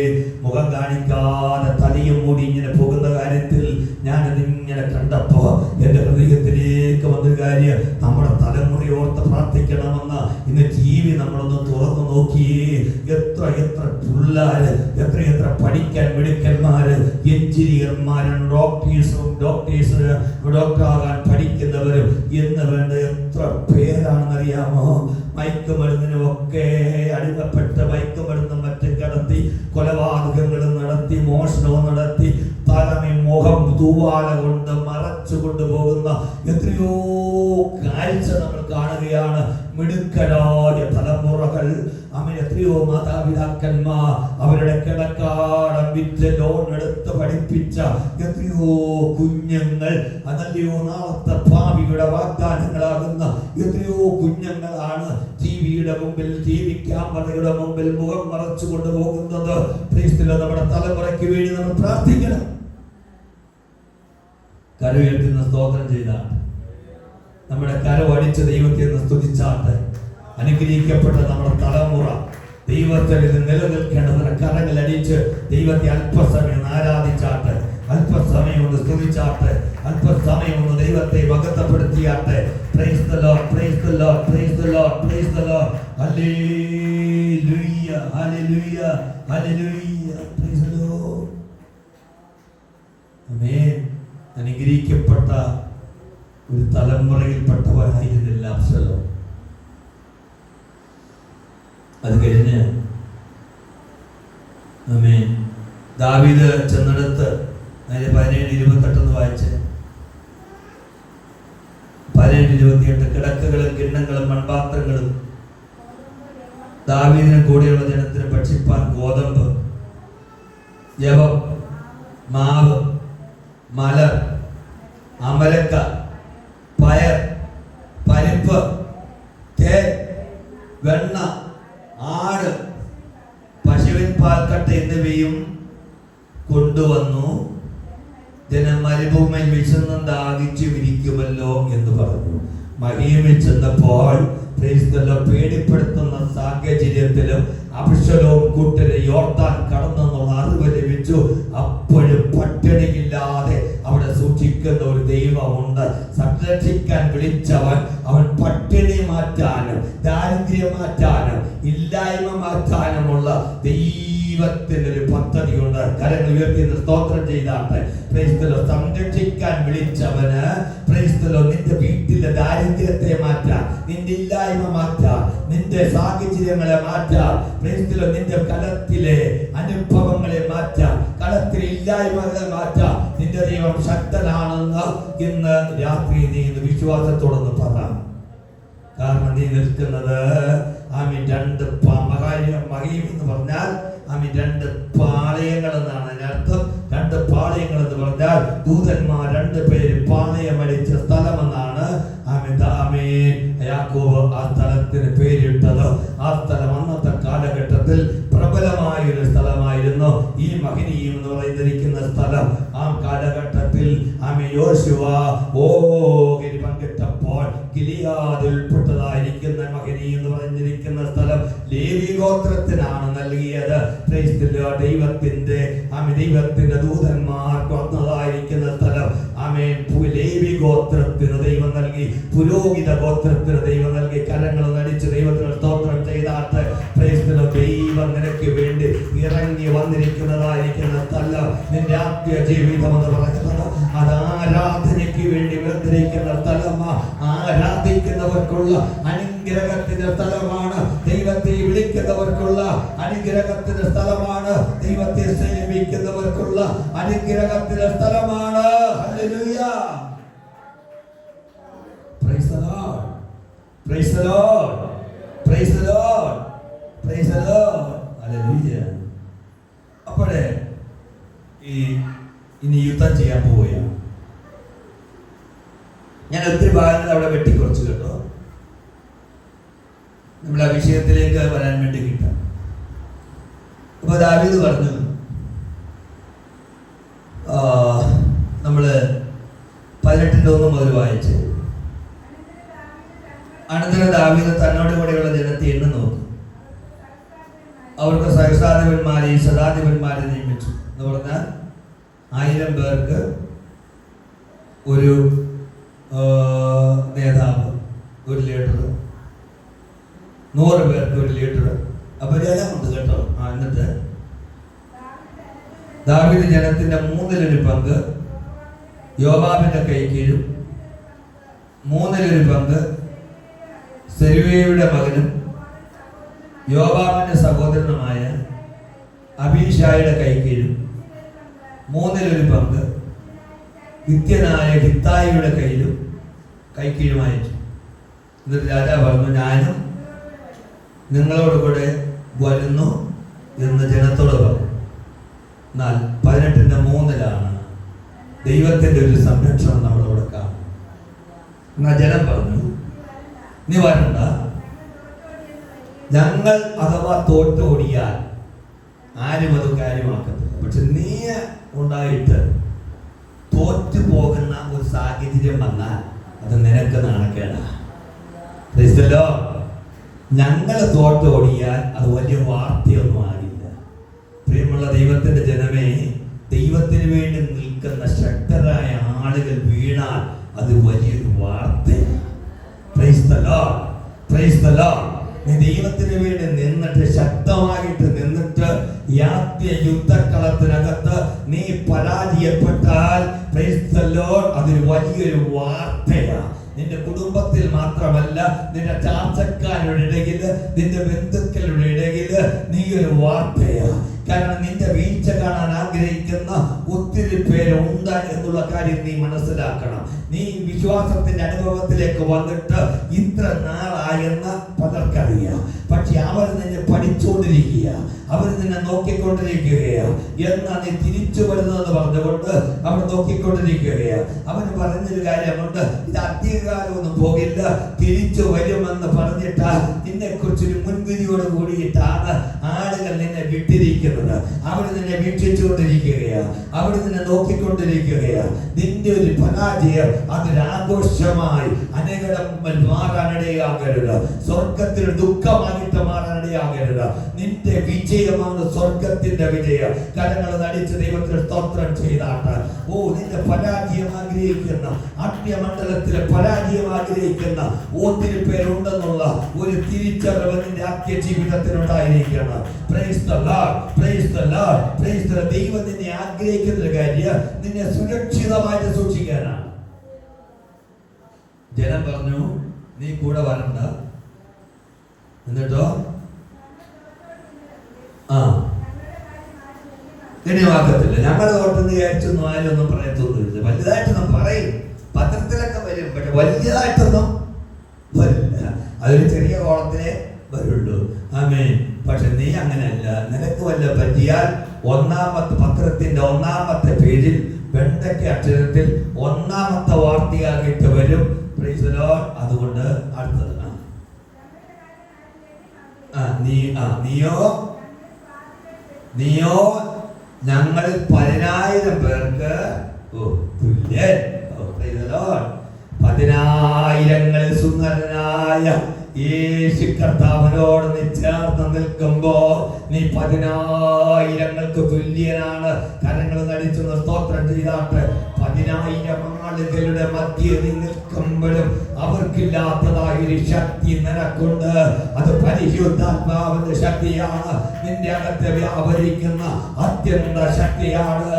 മുഖം കാണിക്കാതെ തലയും മൂടി ഇങ്ങനെ പോകുന്ന കാര്യത്തിൽ ഞാനതിങ്ങനെ കണ്ടപ്പോ എൻ്റെ ഹൃദയത്തിലേക്ക് വന്നൊരു കാര്യം, നമ്മുടെ തലമുറയോർത്ത് പ്രാർത്ഥിക്കണമെന്ന്. ഇന്ന് TV നമ്മളൊന്ന് തുറന്നു നോക്കിയേ, എത്ര പിള്ളേര്, എത്ര പഠിക്കാൻ മിടുക്കന്മാര്, എഞ്ചിനീയർമാരും ഡോക്ടറാകാൻ പഠിക്കുന്നവരും എന്ന് വേണ്ട എത്ര പേരാണെന്നറിയാമോ? മയക്കുമരുന്നിനും ഒക്കെ അടിമപ്പെട്ട് മയക്കുമരുന്നും മറ്റും കടത്തി കൊലപാതകങ്ങളും നടത്തി മോഷണവും നടത്തി തലമി മുഖം തൂവാല കൊണ്ട് മറച്ചു കൊണ്ടുപോകുന്ന എത്രയോ കാഴ്ച നമ്മൾ കാണുകയാണ്. മിടുക്കരായ തലമുറകൾ, എത്രയോ മാതാപിതാക്കന്മാർ അവരുടെ കിടക്കാടം വിറ്റ് ലോൺ എടുത്ത് പഠിപ്പിച്ച എത്രയോ കുഞ്ഞുങ്ങൾ, അതല്ലയോ നാളത്തെ ഭാവിയുടെ വാഗ്ദാനങ്ങളാകുന്ന എത്രയോ കുഞ്ഞുങ്ങളാണ് ടിവിയുടെ മുമ്പിൽ, TV ക്യാമറയുടെ മുമ്പിൽ മുഖം മറച്ചു കൊണ്ടുപോകുന്നത്. നമ്മുടെ തലമുറയ്ക്ക് വേണ്ടി നമ്മൾ പ്രാർത്ഥിക്കണം. കരയുയർത്തുന്ന സ്തോത്രം ചെയ്താണ്, നമ്മുടെ കരവടിച്ച ദൈവത്തെ സ്തുതിച്ചാട്ടെ. അനുഗ്രഹിക്കപ്പെട്ട നമ്മുടെ തലമുറ ദൈവത്തിൽ നിലനിൽക്കേണ്ടതിന് കരങ്ങളടിച്ച് ദൈവത്തെ അല്പസമയം ആരാധിച്ചാട്ടെ, അല്പസമയം ഒന്ന് സ്തുതിച്ചാട്ടെ, അല്പസമയം ഒന്ന് ദൈവത്തെ മഹത്വപ്പെടുത്തിയാട്ടെ. Praise the Lord, praise the Lord, praise the Lord, praise the Lord. Hallelujah, hallelujah, hallelujah, praise the Lord. Amen. അനുഗ്രഹിക്കപ്പെട്ട ഒരു തലമുറയിൽപ്പെട്ടവരായിരുന്നില്ല അബ്സലോം. അത് കഴിഞ്ഞ് ആമേൻ, ദാവീദ് ചെന്നെടുത്ത് 17:28 വായിച്ച്, 17:28 കിടക്കകളും കിണ്ണങ്ങളും മൺപാത്രങ്ങളും ദാവീദിന് കൂടെയുള്ള ജനത്തിന് ഭക്ഷിപ്പാൻ ഗോതമ്പ്, യവം, മാവ്, മലർ, അമലക്ക, പയർ, പരിപ്പ്, തേൻ, വെണ്ണ, ആട്, പശുവിൻ പാൽക്കട്ട എന്നിവയും കൊണ്ടുവന്നു. ജനം മരുഭൂമിയിൽ വിശന്നും ദാഹിച്ചും ഇരിക്കുമല്ലോ എന്ന് പറഞ്ഞു. മഹീമിൽ ചെന്നപ്പോൾ പേടിപ്പെടുത്തുന്ന സാഹചര്യത്തിലും അബ്ശലോം കൂട്ടരെ യോർദാൻ കടന്നെന്നുള്ള അറിവ് ലഭിച്ചു. അപ്പോഴും പട്ടിണിയില്ലാതെ അവിടെ സൂക്ഷിക്കുന്ന ഒരു ദൈവമുണ്ട്. സംരക്ഷിക്കാൻ വിളിച്ചവൻ അവൻ പട്ടിണി മാറ്റാനും ദാരിദ്ര്യം മാറ്റാനും ഇല്ലായ്മ മാറ്റാനുമുള്ള ദൈവത്തിനൊരു പദ്ധതിയുണ്ട്. കരങ്ങൾ ഉയർത്തി സ്തോത്രം ചെയ്താട്ടെ. സംരക്ഷിക്കാൻ വിളിച്ചവന് നിന്റെ വീട്ടിലെ ദാരിദ്ര്യത്തെ മാറ്റാം, നിന്റെ ഇല്ലായ്മ മാറ്റാം, നിന്റെ സാഹചര്യങ്ങളെ മാറ്റാം, നിന്റെ കലത്തിലെ അനുഭവങ്ങളെ മാറ്റാം, കളത്തിലെ ഇല്ലായ്മകളെ മാറ്റാം. നിന്റെ ദൈവം ശക്തനാണെന്ന് ഇന്ന് രാത്രി നീ വിശ്വാസത്തോടൊന്ന് പറ. കാരണം നീ നിൽക്കുന്നത് രണ്ട് മഹീം എന്ന് പറഞ്ഞാൽ രണ്ട് പാളയങ്ങൾ എന്നാണ് അതിനർത്ഥം. രണ്ട് പാളയങ്ങൾ എന്ന് പറഞ്ഞാൽ ദൂതന്മാർ 2 പേര് പാളയമടിച്ച സ്ഥലമെന്നാണ് യാക്കോബ് ആ സ്ഥലത്തിന് പേരിട്ടത്. ആ സ്ഥലം അന്നത്തെ കാലഘട്ടത്തിൽ പ്രബലമായ ഒരു സ്ഥലമായിരുന്നു. ഈ മഹനീയം എന്ന് പറയുന്നിരിക്കുന്ന സ്ഥലം ആ കാലഘട്ടത്തിൽ യോശുവ പങ്കിട്ടപ്പോൾ ഗിലിയാദിൽ ഉൾപ്പെട്ടതായിരിക്കുന്ന മഹനീയം എന്ന് പറഞ്ഞിരിക്കുന്ന സ്ഥലം ലേവി ഗോത്രത്തിനാണ് നൽകിയത്. ദൈവത്തിന്റെ ദൂതന്മാർ വന്നതായിരിക്കുന്ന സ്ഥലം ലേവി ഗോത്രത്തിന് ദൈവം നൽകി നൽകി. പുരോഹിത ഗോത്രത്തിന് ദൈവം നൽകി. കരങ്ങൾ നടിച്ച് ദൈവത്തിന് സ്തോത്രം ചെയ്താട്ട്. ദൈവം നിനക്ക് വേണ്ടി ഇറങ്ങി വന്നിരിക്കുന്നതായിരിക്കുന്ന തല്ല നിന്റെ ആത്മീയ ജീവിതം എന്ന് പറയുന്നത്. അത് ആരാധനയ്ക്ക് വേണ്ടി വേർതിരിക്കുന്ന സ്ഥലമാ. ആരാധിക്കുന്നവർക്കുള്ള അനുഗ്രഹത്തിന്റെ സ്ഥലമാണ്. ദൈവത്തെ വിളിക്കുന്നവർക്കുള്ള അനുഗ്രഹത്തിന്റെ സ്ഥലമാണ്. ദൈവത്തെ സേവിക്കുന്നവർക്കുള്ള അനുഗ്രഹത്തിന്റെ സ്ഥലമാണ്. Hallelujah. Praise the Lord. Praise the Lord. Praise the Lord. Praise the Lord. Hallelujah. അപ്പോഴേ ഇനി യുദ്ധം ചെയ്യാൻ പോവുകയാണ്. ഞാൻ ഒത്തിരി ഭാഗങ്ങൾ അവിടെ വെട്ടിക്കുറച്ചു കേട്ടോ. നമ്മൾ ആ വിഷയത്തിലേക്ക് വരാൻ വേണ്ടി കിട്ടാം. അപ്പൊ ദാവീദ് പറഞ്ഞു, നമ്മള് 18:1 മുതൽ വായിച്ച്, അനന്തരം ദാവീദ് തന്നോട് കൂടെയുള്ള ജനത്തെ എണ്ണി നോക്കി. അവർക്ക് സഹസ്രാധിപന്മാരെയും ശതാധിപന്മാരെ നിയമിച്ചു. എന്ന് പറഞ്ഞാൽ 1000 പേർക്ക് ഒരു നേതാവ്, ഒരു ലീഡർ, 100 പേർക്ക് ഒരു ലീഡർ. അപ്പൊ ജനമുണ്ട് കേട്ടോ. എന്നിട്ട് ദാവീദ് ജനത്തിന്റെ 1/3 പങ്ക് യോവാബിന്റെ കൈ കീഴും 1/3 പങ്ക് സെരൂയയുടെ മകനും യോവാബിന്റെ സഹോദരനുമായ അബീശായിയുടെ കൈ കീഴും 1/3 പങ്ക് വിത്യനായ ഹിത്തായിയുടെ കയ്യിലും കൈക്കീഴുമായിട്ടു. എന്നിട്ട് രാജാവ് പറഞ്ഞു, ഞാനും നിങ്ങളോട് കൂടെ വരുന്നു എന്ന് ജനത്തോട് പറഞ്ഞു. എന്നാൽ 18:3 ദൈവത്തിന്റെ ഒരു സംരക്ഷണം നമ്മളോട് കാണും. എന്നാൽ ജനം പറഞ്ഞു, നീ വരണ്ട, ഞങ്ങൾ അഥവാ തോറ്റോടിയാൽ ആരും അത് കാര്യമാക്കത്തില്ല. പക്ഷെ നീ ഉണ്ടായിട്ട് തോറ്റു പോകുന്ന ഒരു സാഹചര്യം വന്നാൽ അത് നിനക്ക് നാണക്കേടാ. ഞങ്ങൾ തോറ്റോടിയാൽ അത് വലിയ വാർത്തയൊന്നും ആകില്ല. പ്രിയമുള്ള ദൈവത്തിന്റെ ജനമേ, ദൈവത്തിന് വേണ്ടി നിൽക്കുന്ന ശക്തരായ ആളുകൾ വീണാൽ അത് വലിയൊരു വാർത്തയാണ്. Price the Lord. Praise the Lord. നീ ദൈവത്തിന് വേണ്ടി നിന്നിട്ട് ശക്തമായിട്ട് നിന്നിട്ട് യുദ്ധക്കളത്തിനകത്ത് നീ പരാജയപ്പെട്ടാൽ പ്രൈസ് ദി ലോർഡ് അതൊരു വലിയൊരു വാർത്തയാണ്. നിന്റെ കുടുംബത്തിൽ മാത്രമല്ല, നിന്റെ ചാർച്ചക്കാരുടെ ഇടയിൽ, നിന്റെ ബന്ധുക്കളുടെ ഇടയിൽ നീ ഒരു വാർത്തയാണ്. കാരണം നിന്റെ വീഴ്ച കാണാൻ ആഗ്രഹിക്കുന്ന ഒത്തിരി പേരുണ്ട് എന്നുള്ള കാര്യം നീ മനസ്സിലാക്കണം. നീ വിശ്വാസത്തിന്റെ അനുഭവത്തിലേക്ക് വന്നിട്ട് ഇത്ര നാളായെന്ന് പലർക്കറിയാം. പക്ഷെ അവർ നിന്നെ പഠിച്ചുകൊണ്ടിരിക്കുക, അവർ നിന്നെ നോക്കിക്കൊണ്ടിരിക്കുകയാണ്. എന്നാ നീ തിരിച്ചു വരുന്നതെന്ന് പറഞ്ഞുകൊണ്ട് അവർ നോക്കിക്കൊണ്ടിരിക്കുകയാണ്. അവന് പറഞ്ഞൊരു കാര്യമുണ്ട്, ഇത് അധികകാലമൊന്നും പോകില്ല, തിരിച്ചു വരുമെന്ന് പറഞ്ഞിട്ട് നിന്നെ കുറിച്ചൊരു മുൻവിധിയോട് കൂടിയിട്ടാണ് ആളുകൾ നിന്നെ വിട്ടിരിക്കുന്നത്. അവർ നിന്നെ വീക്ഷിച്ചുകൊണ്ടിരിക്കുകയാണ്, അവർ നിന്നെ നോക്കിക്കൊണ്ടിരിക്കുകയാണ്. നിന്റെ ഒരു പരാജയം അതൊരാഘോഷമായി അനേകം മാറാനിടയാകരുത്. സ്വർഗത്തിൽ ദുഃഖമായിട്ട് മാറാനിടയാകരുത്. നിന്റെ വിജയമാണ് സ്വർഗത്തിന്റെ വിജയം. കരങ്ങൾ നടിച്ച് ദൈവത്തിന് സ്തോത്രം ചെയ്താട്ട്. നിന്റെ പരാജയം ആഗ്രഹിക്കുന്ന, ആത്മീയമണ്ഡലത്തിലെ പരാജയം ആഗ്രഹിക്കുന്ന ഒത്തിരി പേരുണ്ടെന്നുള്ള ഒരു തിരിച്ചറിവ് നിന്റെ ആത്മീയ ജീവിതത്തിനുണ്ടായിരിക്കണം. Praise the Lord. Praise the Lord. Praise the Lord. ദൈവം നിന്നെ ആഗ്രഹിക്കുന്ന ഒരു കാര്യം നിന്നെ സുരക്ഷിതമായിട്ട് സൂക്ഷിക്കാനാണ്. ജനം പറഞ്ഞു, നീ കൂടെ വരണ്ട. എന്നിട്ടോ ഗണ്യമാക്കത്തില്ല. ഞങ്ങളുടെ തോട്ടെന്ന് വിചാരിച്ചൊന്നും ആരൊന്നും പറയത്തൊന്നുമില്ല. വലുതായിട്ടൊന്നും പറയും, പത്രത്തിലൊക്കെ വരും, പക്ഷെ വലിയതായിട്ടൊന്നും വരില്ല. അതൊരു ചെറിയ കോളത്തിലേ വരുള്ളൂ. ആമേൻ. പക്ഷെ നീ അങ്ങനെയല്ല. നിനക്ക് വല്ല പറ്റിയാൽ ഒന്നാമത്തെ പത്രത്തിന്റെ 1-ാമത്തെ പേജിൽ വെണ്ടയ്ക്ക അക്ഷരത്തിൽ 1-ാമത്തെ വാർത്തയാക്കിയിട്ട് വരും. Price the Lord. അതുകൊണ്ട് അടുത്തത് നീയോ ഞങ്ങളിൽ 10,000 പേർക്ക് തുല്യൻ. 10,000 സുന്ദരനായ യേശു കർത്താവിനോട് നീ ചേർന്ന് നിൽക്കുമ്പോ നീ 10,000 തുല്യനാണ്. കരങ്ങൾ നടിച്ചൊന്ന് സ്തോത്രം ചെയ്താട്ട്. 10,000 10,000 ആളുകളുടെ മധ്യത്തിൽ നിൽക്കുമ്പോഴും അവർക്കില്ലാത്തതായ ഒരു ശക്തി നിനക്കുണ്ട്. അത് പരിശുദ്ധാത്മാവിന്റെ ശക്തിയാണ്. നിന്റെ അകത്ത് വ്യാപരിക്കുന്ന അത്യന്ത ശക്തിയാണ്.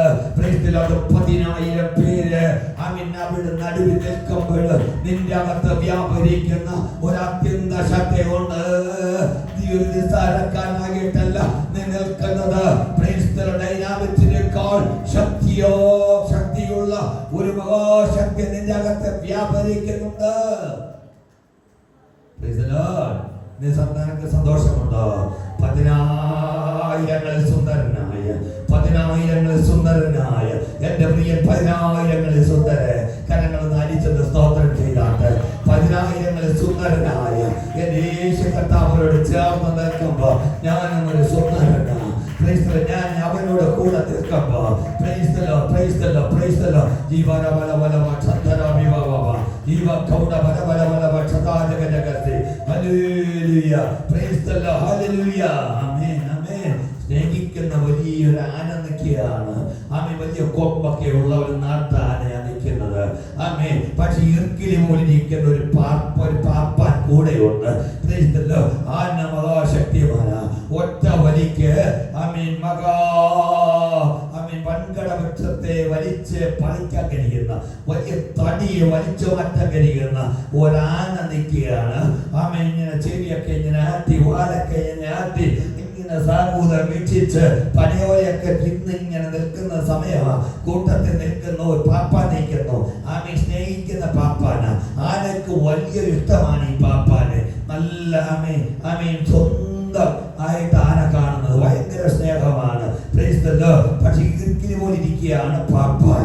അത് 10,000 പേര് അവിടെ നടുവിൽ നിൽക്കുമ്പോൾ നിന്റെ അകത്ത് വ്യാപരിക്കുന്ന ഒരു അത്യന്ത ശക്തിയുണ്ട്. നീ ഒരു നിസ്സാരക്കാരനായിട്ടല്ല നീ നിൽക്കുന്നത്. ഡൈനാമിക്സിനേക്കാൾ ശക്തിയുള്ള ഒരു മഹാശക്തി നിന്റെ അകത്ത് വ്യാപരിക്കുന്നുണ്ട്. നിനക്ക് സന്തോഷമുണ്ടോ? 10,000 സുന്ദരനായ എന്റെ പ്രിയ 10,000 സുന്ദര കരങ്ങൾ നാലിച്ചത് സ്തോത്രം ചെയ്താട്ട് 10,000 സുന്ദരനായ എന്റെ യേശു കർത്താവിനോട് ചേർന്ന് നിൽക്കുമ്പോ ഞാനും ഒരു സുന്ദരനാണ്. ഞാൻ അവനോട് കൂടെ നിൽക്കുമ്പോ സ്നേഹിക്കുന്ന വലിയൊരു ആനന്ദിക്കുകയാണ്. ആമേ വലിയ കൊമ്പൊക്കെ ഉള്ള ഒരു നാട്ടാനയാണ് നിൽക്കുന്നത്. ആമേ പക്ഷെ ഇർക്കിലി പോലെ നിൽക്കുന്ന ഒരു പാപ്പാൻ കൂടെയുണ്ട്. ആന മഹാശക്തിമാണ്. ഒറ്റ വലിക്ക് വൻകട വൃക്ഷത്തെ വലിച്ച് പറിക്കാൻ കഴിയുന്ന വലിയ തടിയെ വലിച്ചു മാറ്റാൻ കഴിയുന്ന ഒരാന നിൽക്കുകയാണ്. ഇങ്ങനെ ചെവിയൊക്കെ ഇങ്ങനെ ആട്ടി വാലൊക്കെ ഇങ്ങനെ ആട്ടി സാഹൂതം വീക്ഷിച്ച് പനയോയൊക്കെ ഇന്നിങ്ങനെ നിൽക്കുന്ന സമയമാണ്. കൂട്ടത്തിൽ നിൽക്കുന്ന ഒരു പാപ്പാൻ നിൽക്കുന്നു. സ്നേഹിക്കുന്ന പാപ്പാന. ആനക്ക് വലിയൊരു ഇഷ്ടമാണ് ഈ പാപ്പാന്. നല്ല സ്വന്തം ആയിട്ട് ആന കാണുന്നത് ഭയങ്കര സ്നേഹമാണ്. പക്ഷെ ഇടുക്കിന് പോലെ ഇരിക്കുകയാണ് പാപ്പാൻ.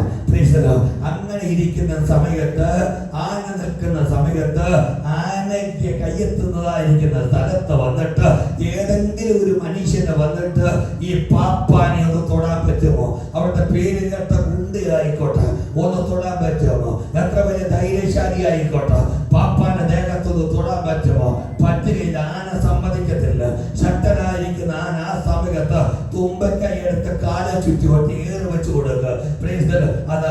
അങ്ങനെ ഇരിക്കുന്ന സമയത്ത് ആന നിൽക്കുന്ന സമയത്ത് ആനയ്ക്ക് കയ്യെത്തുന്നതായിരിക്കുന്ന സ്ഥലത്ത് വന്നിട്ട് ഏതെങ്കിലും ഒരു മനുഷ്യനെ വന്നിട്ട് ഈ പാപ്പാനെ ഒന്ന് തൊടാൻ പറ്റുമോ? അവരുടെ പേര് കേട്ട ഗുണ്ടയായിക്കോട്ടെ ഒന്ന് തൊടാൻ പറ്റുമോ? എത്ര വലിയ ധൈര്യശാലി ആയിക്കോട്ടെ പാപ്പാന്റെ ദേഹത്തൊന്ന് തൊടാൻ പറ്റുമോ? പറ്റുകയില്ല. ആന സമ്മതിക്കത്തില്ല. ശക്തനായിരിക്കുന്ന ആന ആ സമയത്ത് തുമ്പക്കൈ എടുത്ത് കാല ചുറ്റി ഏറ് വെച്ച് കൊടുക്കുക. അത്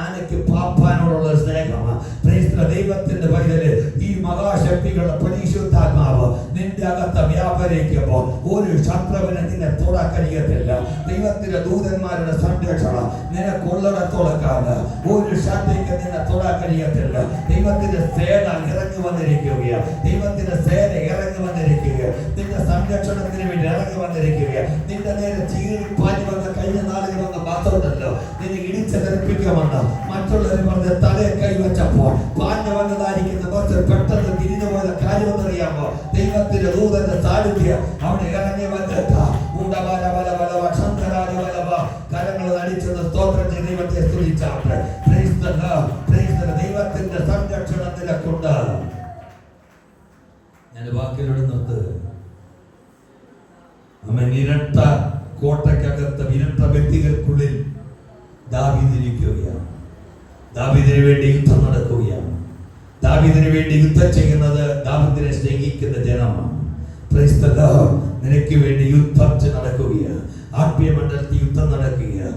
ആനയ്ക്ക് പാപ്പാനോടുള്ള സ്നേഹമാണ്. ദൈവത്തിന്റെ പൈതല് ഈ മഹാശക്തികളുടെ പരിശുദ്ധാത്മാവ് നിന്റെ അകത്ത് വ്യാപരിക്കുമ്പോ ഒരു ശത്രുവിനെ നിന്നെ തൊടാൻ കഴിയത്തില്ല. ദൈവത്തിന്റെ ദൂതന്മാരുടെ സംരക്ഷണ നിനക്കുള്ളിടത്തോളക്കാണ്. ഒരു ശക്തിക്ക് നിന്നെ തൊടാൻ കഴിയത്തില്ല. ദൈവത്തിന്റെ സേന ഇറങ്ങി വന്നിരിക്കുകയാണ്. ദൈവത്തിന്റെ സേന ഇറങ്ങി വന്നിരിക്കുക. നിന്റെ സംരക്ഷണത്തിന് വേണ്ടി ഇറങ്ങി വന്നിരിക്കുക. നിന്റെ നേരെ ചീറിപ്പാഞ്ഞു വന്ന കഴിഞ്ഞ നാളുകൾ വന്ന ബാത്തോട്ടല്ലോ നിന്നെ ഇടിച്ച് തെറിപ്പിക്കുമെന്ന് മറ്റുള്ളവർ പറഞ്ഞ തലയെ കൈവച്ചപ്പോൾ പാഞ്ഞു വന്നതായിരിക്കുന്ന കുറച്ച് പെട്ടെന്ന് തിരിഞ്ഞു പോയ കാര്യമെന്നറിയാമോ? ദൈവത്തിന്റെ ദൂതന്റെ സാന്നിധ്യം അവിടെ ഇറങ്ങി വന്നിട്ട് കരങ്ങൾ നടിച്ചത് സ്തോത്രം ചെയ്ത് ദൈവത്തെ സ്തുതിച്ചാട്ടെ. ദൈവത്തിന്റെ സംരക്ഷണം നിലക്കുണ്ട്. ഞാൻ വാക്കിലൂടെ നിർത്ത്. ഇരട്ട കോട്ടയ്ക്കകത്ത് ഇരട്ട വ്യക്തികൾക്കുള്ളിൽ ദാവീദിരിക്കുകയാണ്. ദാവീദിന് വേണ്ടി യുദ്ധം നടക്കുകയാണ്. ദാവീദിന് വേണ്ടി യുദ്ധം ചെയ്യുന്നത് ദാവീദിനെ സ്നേഹിക്കുന്ന ജനമാണ്. നിനക്ക് വേണ്ടി യുദ്ധം നടക്കുകയാണ്. ആത്മീയ മണ്ഡലത്തിൽ യുദ്ധം നടക്കുകയാണ്.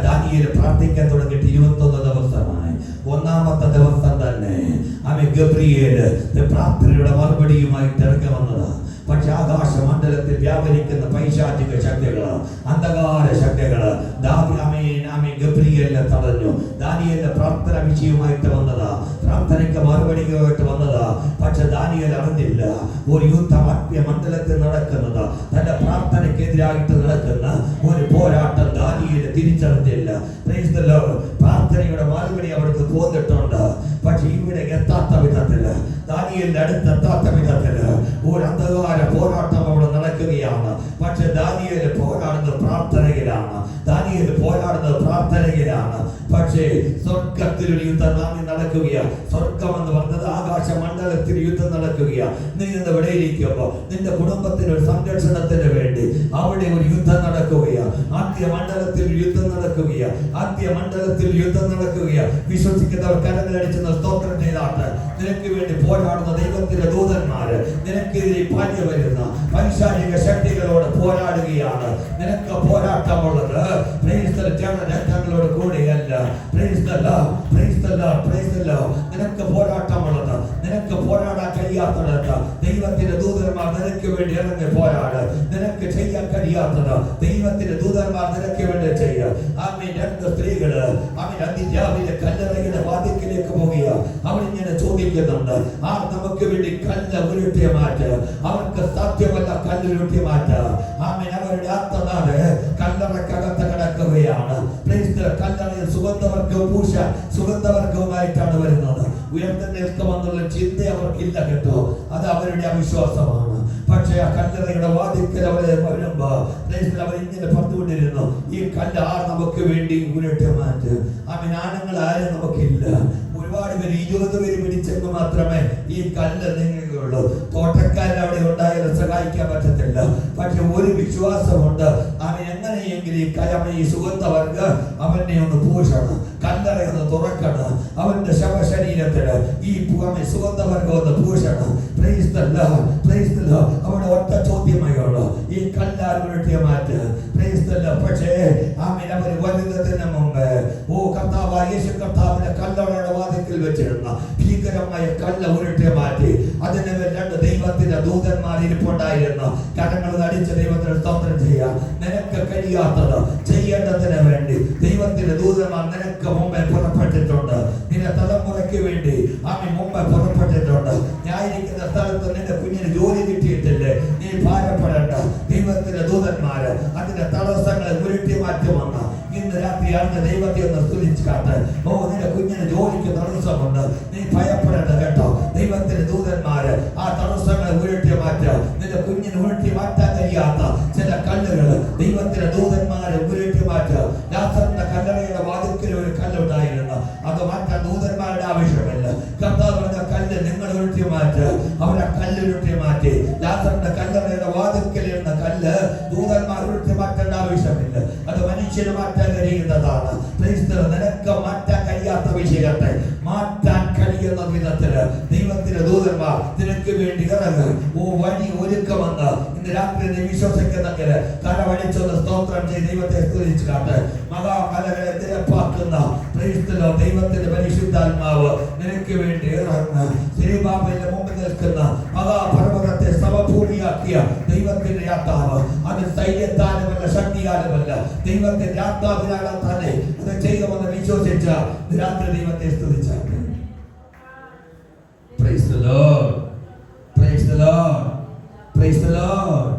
ദാനിയേൽ പ്രാർത്ഥിക്കാൻ തുടങ്ങിയിട്ട് 21 ദിവസമായി. 1-ാമത്തെ ദിവസം തന്നെ ഗബ്രിയേൽ പ്രാർത്ഥനയുടെ മറുപടിയുമായിട്ട് ഇറങ്ങി വന്നതാണ്. പക്ഷെ ആകാശ മണ്ഡലത്തിൽ വ്യാപരിക്കുന്ന പൈശാചിക ശക്തികള്, അന്ധകാര ശക്തികള് ഗബ്രിയേലിനെ തടഞ്ഞു. ദാനിയേലിന്റെ പ്രാർത്ഥന വിഷയമായിട്ട് വന്നതാ, പ്രാർത്ഥനയ്ക്ക് മറുപടിയുമായിട്ട് വന്നതാ. പക്ഷെ ദാനിയേൽ അറിഞ്ഞില്ല ഒരു യുദ്ധം ആത്മീയ മണ്ഡലത്തിൽ നടക്കുന്നത്, തന്റെ പ്രാർത്ഥനയ്ക്കെതിരായിട്ട് നടക്കുന്ന ഒരു പോരാട്ടം ദാനിയേൽ തിരിച്ചറിഞ്ഞില്ല. പ്രാർത്ഥനയുടെ മറുപടി അവിടുന്ന് പോന്നിട്ടുണ്ട്. പക്ഷെ ഇവിടെ എത്താത്ത വിധത്തില്, ദാനിയേലിന്റെ അടുത്ത് എത്താത്ത വിധത്തില് ഒരു അന്ധകാര പോരാട്ടം അവിടെ നടക്കുകയാണ്. പക്ഷെ ദാനിയേൽ പോരാടുന്നത് പ്രാർത്ഥനയിലാണ്. പക്ഷേ സ്വർഗത്തിലൊരു യുദ്ധം നടക്കുകയാണ്. സ്വർഗം എന്ന് പറഞ്ഞത് ആകാശ മണ്ഡലത്തിൽ യുദ്ധം നടക്കുകയാണ്. നീ ഇന്ന് ഇവിടെ ഇരിക്കുമ്പോ നിന്റെ കുടുംബത്തിന് ഒരു സംരക്ഷണത്തിന് വേണ്ടി അവിടെ ഒരു യുദ്ധം നടക്കുകയാണ്. ആദ്യ മണ്ഡലത്തിൽ യുദ്ധം നടക്കുകയാണ്. വിശ്വസിക്കുന്നവർ കരങ്ങളടിച്ചെന്ന് സ്തോത്രം ചെയ്താട്ട് നിനക്ക് വേണ്ടി പോരാടുന്ന ദൈവത്തിന്റെ ദൂതന്മാര് നിനക്കെതിരെ പാഞ്ഞു വരുന്ന പൈശാചിക ശക്തികളോട് പോരാടുകയാണ്. നിനക്ക് പോരാട്ടമുള്ളത് രക്തങ്ങളോട് കൂടെയല്ല, വേണ്ടി ഇറങ്ങി പോരാട്. നിനക്ക് ചെയ്യാൻ കഴിയാത്തത് ദൈവത്തിന്റെ ദൂതന്മാർ നിനക്ക് വേണ്ടി ചെയ്യുക. ആമേൻ. രണ്ട് സ്ത്രീകള് അതിരാവിലെ കല്ലറയുടെ വാതിക്കലേക്ക് പോകുക. അവരിങ്ങനെ ചോദിക്കുന്നുണ്ട്, ആർ നമുക്ക് വേണ്ടി കല്ല് ഉരുട്ടി മാറ്റുക? അവർക്ക് സാധ്യമല്ല കല്ലുരുട്ടി മാറ്റുക. ആമേൻ. അവരുടെ ആത്മനാട് കല്ലറക്കകത്ത് കിടക്കുകയാണ്. കല്ലറയിൽ സുഗന്ധവർഗവുമായിട്ടാണ് വരുന്നത്. ഉയർത്തെഴുന്നേൽക്കുമെന്നുള്ള ചിന്ത അവർക്കില്ല കേട്ടോ. അത് അവരുടെ അവിശ്വാസമാണ്. പക്ഷേ ആ കല്ലറയുടെ വാതിക്കൽ അവരെ വരുമ്പോ അവരിങ്ങനെ പറഞ്ഞുകൊണ്ടിരുന്നു, ഈ കല്ല് ആർ നമുക്ക് വേണ്ടി ഉരുട്ടി മാറ്റ്? ആമേൻ. ആണുങ്ങൾ ആരും നമുക്കില്ല. ഒരുപാട് പേര് 20 പേര് പിടിച്ചെങ്കിൽ മാത്രമേ ഈ കല്ല് നീങ്ങുകയുള്ളൂ. തോട്ടക്കാരൻ അവിടെ ഉണ്ടായാലും സഹായിക്കാൻ പറ്റത്തില്ല. പക്ഷെ ഒരു വിശ്വാസമുണ്ട്, അവൻ എങ്ങനെയെങ്കിലും ഈ സുഗന്ധവർഗ അവനെ ഒന്ന് പൂശണം, കല്ലറയൊന്ന് തുറക്കണം, അവന്റെ ശവശരീരത്തിന് ഈ സുഗന്ധവർഗം ഒന്ന് പൂശണം. അവിടെ ഒറ്റ ചോദ്യമായുള്ളൂ, ഈ കല്ലാർ ഉരുട്ടിയ മാറ്റ്? പക്ഷേ ആമേൻ. അവർ വരുന്നതിന് മുമ്പ് കർത്താവായ യേശു കർത്താവിന്റെ കല്ലറയുടെ വാതിക്കൽ വെച്ചിരുന്ന ഭീകരമായ കല്ല് ഉരുട്ടി മാറ്റി. അതിന് രണ്ട് ദൈവത്തിന്റെ ദൂതന്മാർ ഇരിപ്പുണ്ടായിരുന്നു. കരങ്ങൾ അടിച്ച് ദൈവത്തിന് സ്തോത്രം ചെയ്യാം. നിനക്ക് കഴിയാത്തത് ചെയ്യേണ്ടതിന് വേണ്ടി ദൈവത്തിന്റെ ദൂതന്മാർ നിനക്ക് മുമ്പേ പുറപ്പെട്ടിട്ടുണ്ട്. നിന്റെ തലമുറയ്ക്ക് വേണ്ടി ആമേൻ മുമ്പേ പുറപ്പെട്ടിട്ടുണ്ട്. ഞാനിരിക്കുന്ന സ്ഥലത്ത് നിന്റെ കുഞ്ഞിന് ജോലി കിട്ടിയിട്ടില്ലേ? നീ ഭാരപ്പെടേണ്ട. ദൈവത്തിന്റെ ദൂതന്മാര് അതിന്റെ തടസ്സങ്ങളെ ഉരുട്ടി മാറ്റുമെന്ന് ഇന്ന് രാത്രിയാണ് ദൈവത്തെ ഒന്ന് സ്തുതിച്ചാട്ട്. നിന്റെ കുഞ്ഞിന് ജോലിക്ക് തടസ്സമുണ്ട്, നീ ഭയപ്പെടേണ്ട കേട്ടോ. ദൈവത്തിന്റെ ദൂതന്മാര് ആ തടസ്സങ്ങളെ ഉരുട്ടി മാറ്റുക. നിന്റെ കുഞ്ഞിന് ഉരുട്ടി മാറ്റാൻ കഴിയാത്ത ചില കല്ലുകൾ ദൈവത്തിന്റെ ദൂതന്മാര് ഉരുട്ടി മാറ്റുക. ലാസറിന്റെ കല്ലറയുടെ വാതിക്കൽ ഒരു കല്ലുണ്ടായിരുന്നു, അത് മാറ്റാൻ ദൂതന്മാരുടെ ആവശ്യമില്ല. കർത്താവ് പറഞ്ഞ കല്ല് നിങ്ങൾ ഉരുട്ടി മാറ്റുക. അവരെ കല്ല് ഉരുട്ടി മാറ്റി. ലാസറിന്റെ കല്ലറയുടെ വാതിക്കൽ ഇരുന്ന കല്ല് ദൂതന്മാർ ഉരുട്ടി മാറ്റേണ്ട ആവശ്യമില്ല. അത് മനുഷ്യന് മാറ്റാൻ കഴിയുന്നതാണ്. നിനക്ക് മാറ്റാൻ കഴിയാത്ത വിഷയത്തെ മാറ്റാൻ കഴിയുന്ന വിധത്തില് ദൈവത്തിന്റെ ദൂതന്മാർ നിനക്ക് വേണ്ടി ഇറങ്ങും. വഴി ഒരുക്കമെന്ന് ഇന്ന് രാത്രി നീ വിശ്വസിക്കുന്നെങ്കിൽ കരവടിച്ചൊന്ന് സ്തോത്രം ചെയ്ത് ദൈവത്തെ സ്തുതിച്ചു കാട്ട്. മഹാമലകളെ നിരപ്പാക്കുന്ന ദൈവത്തിന്റെ പരിശുദ്ധാത്മാവ് നിനക്ക് വേണ്ടി ഇറങ്ങുന്ന ശ്രീബാബയുടെ മുമ്പിൽ നിൽക്കുന്ന മഹാപർവ്വതത്തെ സമഭൂമിയാക്കിയ ദൈവത്തിന്റെ ആത്മാവ്. അത് സൈന്യത്താലുമല്ല, ശക്തിയാലുമല്ല, ദൈവത്തിന്റെ ആത്മാവിനാണ് തന്നെ അത് ചെയ്യുമെന്ന് വിശ്വസിച്ച രാത്രി ദൈവത്തെ സ്തുതിച്ചാട്ടെ. Praise the Lord. Praise the Lord. Praise the Lord.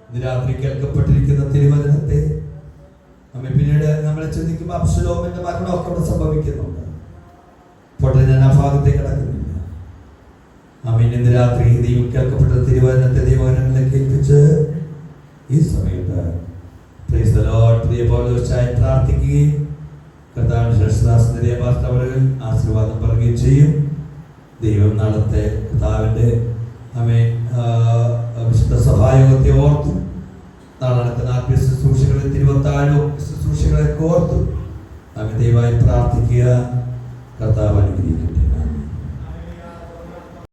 ഇന്ന് രാത്രി കേൾക്കപ്പെട്ടിരിക്കുന്ന തിരുവചനത്തെ നമ്മെ പിന്നീട് നമ്മളെ ചിന്തിക്കുമ്പോൾ അബ്ശലോമിന്റെ മരണമൊക്കെ അവിടെ സംഭവിക്കുന്നുണ്ട്. അപ്പോൾ ഞാൻ ആ ഭാഗത്തേക്ക് കിടക്കുന്നില്ല. ആമേൻ. ഇന്ന് രാത്രി ദൈവം കേൾക്കപ്പെട്ട തിരുവചനത്തെ ദൈവവചനങ്ങളിലേക്ക് ഏൽപ്പിച്ച് ഈ സമയത്ത് പ്രൈസ് ദി ലോർഡ് പ്രിയ പൗലോസായി പ്രാർത്ഥിക്കുകയും കർത്താവിന്റെ ശ്രേഷ്ഠദാസന്റെ വാർത്തവരകൾ ആശീർവാദം പറയുകയും ചെയ്യും. ദൈവം നാളത്തെ കർത്താവിന്റെ ആമേൻ വിശുദ്ധ സഭായോഗത്തെ ഓർത്തു, നാളെ നടക്കുന്ന ആത്മീയ ശുശ്രൂഷകളെ, തിരുവത്താഴോ ശുശ്രൂഷകളെ ഓർത്തു ആമേൻ ദൈവമായി പ്രാർത്ഥിക്കുക. കർത്താവ് അനുഗ്രഹിക്കട്ടെ.